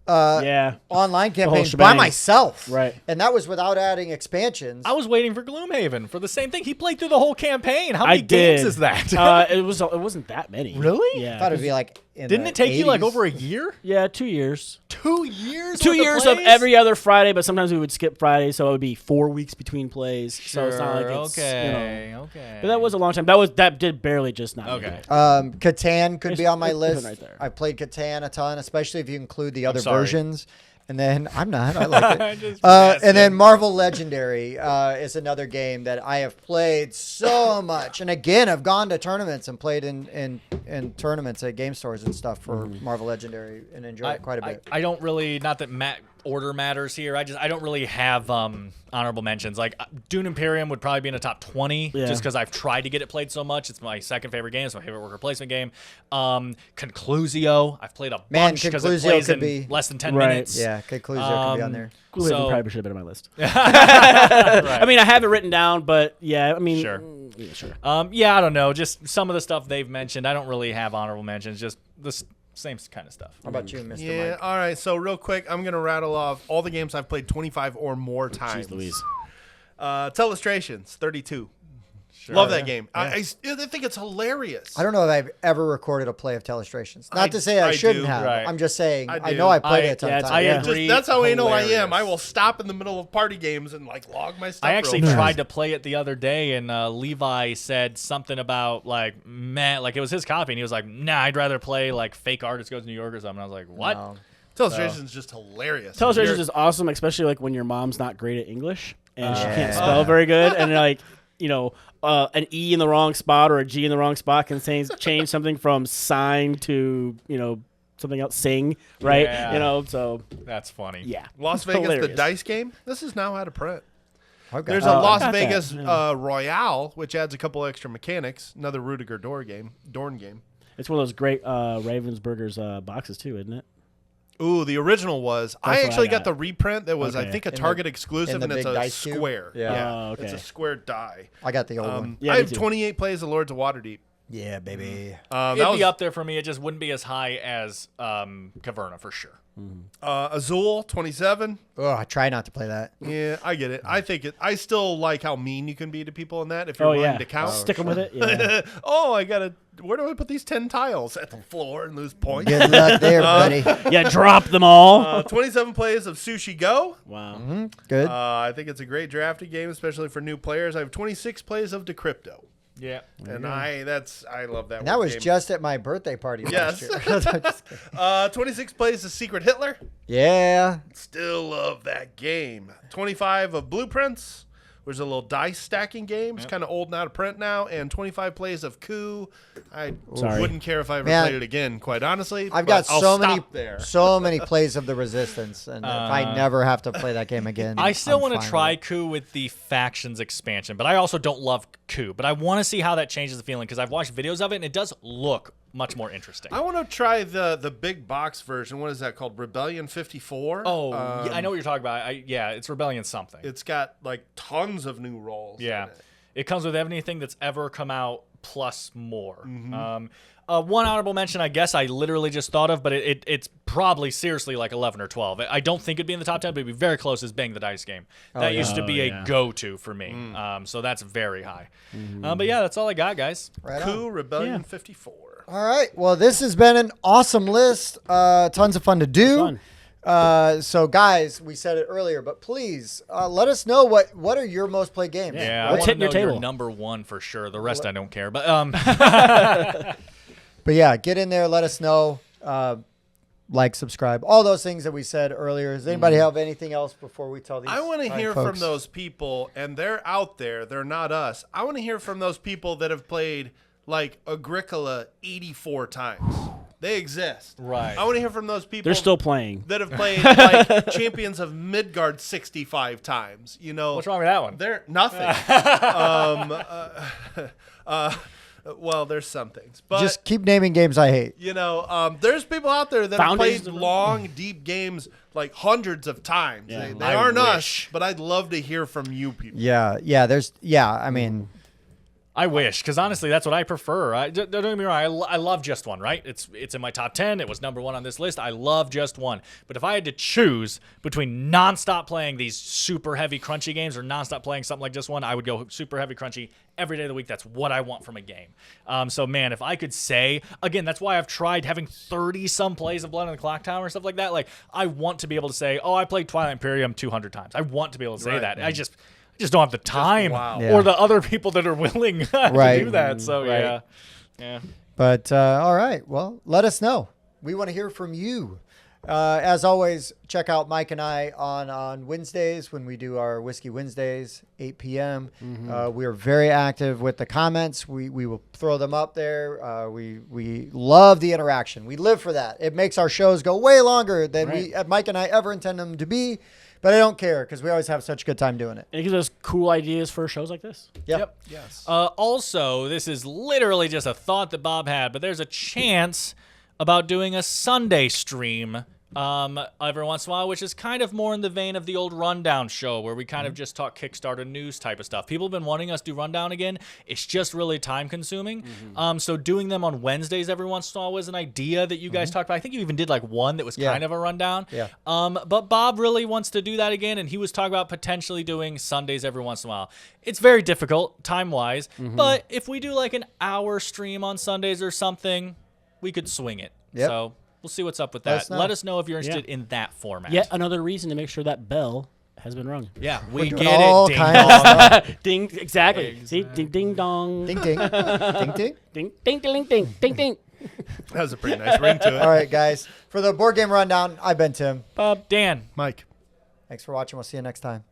Yeah. online whole campaign by shebang. myself. Right. And that was without adding expansions. I was waiting for Gloomhaven for the same thing. He played through the whole campaign. How I many games did. is that? It wasn't that many. Really? Yeah. I thought it'd be like in Didn't the it take you like 80s. over a year? Yeah, 2 years. 2 years? 2 worth years of plays? every other Friday, but sometimes we would skip Friday, so it would be 4 weeks between plays. So it's not like Sure, it's okay, You know, okay. but that was a long time. That did barely just not. Okay. make it. Catan could be on my It's list. right there. I played Catan a ton, especially if you include the other sorry. versions. And then I'm not. I like it. Just And then Marvel Legendary is another game that I have played so much. And again, I've gone to tournaments and played in tournaments at game stores and stuff for Marvel Legendary and enjoyed it quite a bit. I don't really, not that order matters here. I don't really have honorable mentions. Like Dune Imperium would probably be in the top 20 just because I've tried to get it played so much. It's my second favorite game. It's my favorite worker placement game. Conclusio, I've played a bunch because it plays in less than 10 minutes. Yeah, Conclusio could be on there. Conclusio probably should have been on my list. I mean, I have it written down, but yeah, I mean, Sure. Yeah, sure. Yeah, I don't know. Just some of the stuff they've mentioned. I don't really have honorable mentions. Just the same kind of stuff. How about you, Mr. Yeah, Mike? all right. So real quick, I'm going to rattle off all the games I've played 25 or more times. Jeez Louise. Telestrations, 32. Love that game. I think it's hilarious. I don't know if I've ever recorded a play of Telestrations. Not to say I shouldn't do. have. Right. I'm just saying I do. know I played it a ton of it's- times. I Yeah. agree. That's how I know I am. Hilarious. I will stop in the middle of party games and like log my stuff. I actually real fast. tried to play it the other day, and Levi said something about like, man, like it was his copy, and he was like, nah, I'd rather play like Fake Artist Goes to New York or something. I was like, what? No. Telestrations is just hilarious. Telestrations is awesome, especially like when your mom's not great at English and she Yeah. can't spell very good, and like an E in the wrong spot or a G in the wrong spot can change something from sign to something else, sing, right? Yeah. So That's funny. yeah, Las Vegas, the Hilarious. dice game. This is now out of print. Okay. There's Oh, a I Las got that, Vegas yeah. Royale, which adds a couple extra mechanics. Another Rudiger Dorn game. It's one of those great Ravensburger's boxes too, isn't it? Ooh, the original was. That's I what actually I got got. the reprint that was, I Okay. think, a In the- Target in exclusive, the and it's big a dice cube? square. Yeah. Oh, okay. It's a square die. I got the old one. Yeah, I me have too. 28 plays of Lords of Waterdeep. Yeah, baby. That It'd was be up there for me. It just wouldn't be as high as Caverna for sure. Azul 27. Oh, I try not to play that. Yeah, I get it. I think it. I still like how mean you can be to people in that if you're Oh willing yeah, to count. stick them with it. Yeah. Oh, I gotta. Where do I put these 10 tiles? At the floor and lose points. Good luck there, buddy. Yeah, drop them all. 27 plays of Sushi Go. Wow. Good. I think it's a great drafting game, especially for new players. I have 26 plays of Decrypto, Yeah. and I love that. And that one was game. just at my birthday party Yes. last year. 26 plays of Secret Hitler. Yeah. Still love that game. 25 of Blueprints, which is a little dice stacking game. It's kind of old and out of print now. And 25 plays of Coup. I Sorry. wouldn't care if I ever Man, played it again, quite honestly. I've but got I'll so many stop there. so many plays of the Resistance, and if I never have to play that game again, I still I'm want fine to with try it. Coup with the factions expansion, but I also don't love Coup. But I want to see how that changes the feeling because I've watched videos of it and it does look much more interesting. I want to try the big box version. What is that called? Rebellion 54? Oh, yeah, I know what you're talking about. It's Rebellion something. It's got like tons of new roles. Yeah. in it. It comes with anything that's ever come out plus more. Mm-hmm. One honorable mention, I guess I literally just thought of, but it's probably seriously like 11 or 12. I don't think it'd be in the top 10, but it'd be very close as Bang the Dice game. That used to be a go-to for me. So that's very high. But yeah, that's all I got, guys. Right Coup, on. Rebellion Yeah. 54. All right. Well, this has been an awesome list. Tons of fun to do. Fun. So, guys, we said it earlier, but please let us know what are your most played games. Yeah, I What's want to hitting your know your table? number one for sure. The rest I don't care. But But yeah, get in there. Let us know. Like, subscribe, all those things that we said earlier. Does anybody have anything else before we tell these? I want to fine hear folks? from those people, and they're out there. They're not us. I want to hear from those people that have played like Agricola 84 times. They exist. Right. I want to hear from those people. They're still playing. that have played like Champions of Midgard 65 times. You know, what's wrong with that one? They're nothing. Well, there's some things, but Just keep naming games I hate. you know, there's people out there that Founders have played of- long, deep games like hundreds of times. Yeah. They I aren't wish. us, but I'd love to hear from you people. Yeah. I mean, I wish, because honestly, that's what I prefer. Don't get me wrong. I love Just One, right? It's in my top 10. It was number one on this list. I love Just One. But if I had to choose between nonstop playing these super heavy, crunchy games or nonstop playing something like Just One, I would go super heavy, crunchy every day of the week. That's what I want from a game. So, man, if I could say, again, that's why I've tried having 30-some plays of Blood on the Clock Tower and stuff like that. Like, I want to be able to say, oh, I played Twilight Imperium 200 times. I want to be able to say Right. that. I just don't have the time wow. Yeah. or the other people that are willing Right. to do that. So Right. yeah. but all right. Well, let us know. We want to hear from you. As always, check out Mike and I on Wednesdays when we do our Whiskey Wednesdays, 8 p.m. We are very active with the comments. We will throw them up there. We love the interaction. We live for that. It makes our shows go way longer than Mike and I ever intend them to be. But I don't care because we always have such a good time doing it. And it gives us cool ideas for shows like this. Yep. Yes. Also, this is literally just a thought that Bob had, but there's a chance about doing a Sunday stream every once in a while, which is kind of more in the vein of the old Rundown show where we kind of just talk Kickstarter news type of stuff. People have been wanting us to do Rundown again. It's just really time consuming. So doing them on Wednesdays every once in a while was an idea that you guys talked about. I think you even did like one that was kind of a rundown. Yeah. But Bob really wants to do that again, and he was talking about potentially doing Sundays every once in a while. It's very difficult time-wise, but if we do like an hour stream on Sundays or something, we could swing it. Yep. So we'll see what's up with Let us that. know. Let us know if you're interested in that format. Yet another reason to make sure that bell has been rung. Yeah, we doing get all it. Ding kinds of dong. stuff. Ding, exactly. See, ding, ding, dong. Ding, ding. Ding, ding. Ding, ding, ding, ding, ding, ding. That was a pretty nice ring to it. All right, guys. For the Board Game Rundown, I've been Tim. Dan. Mike. Thanks for watching. We'll see you next time.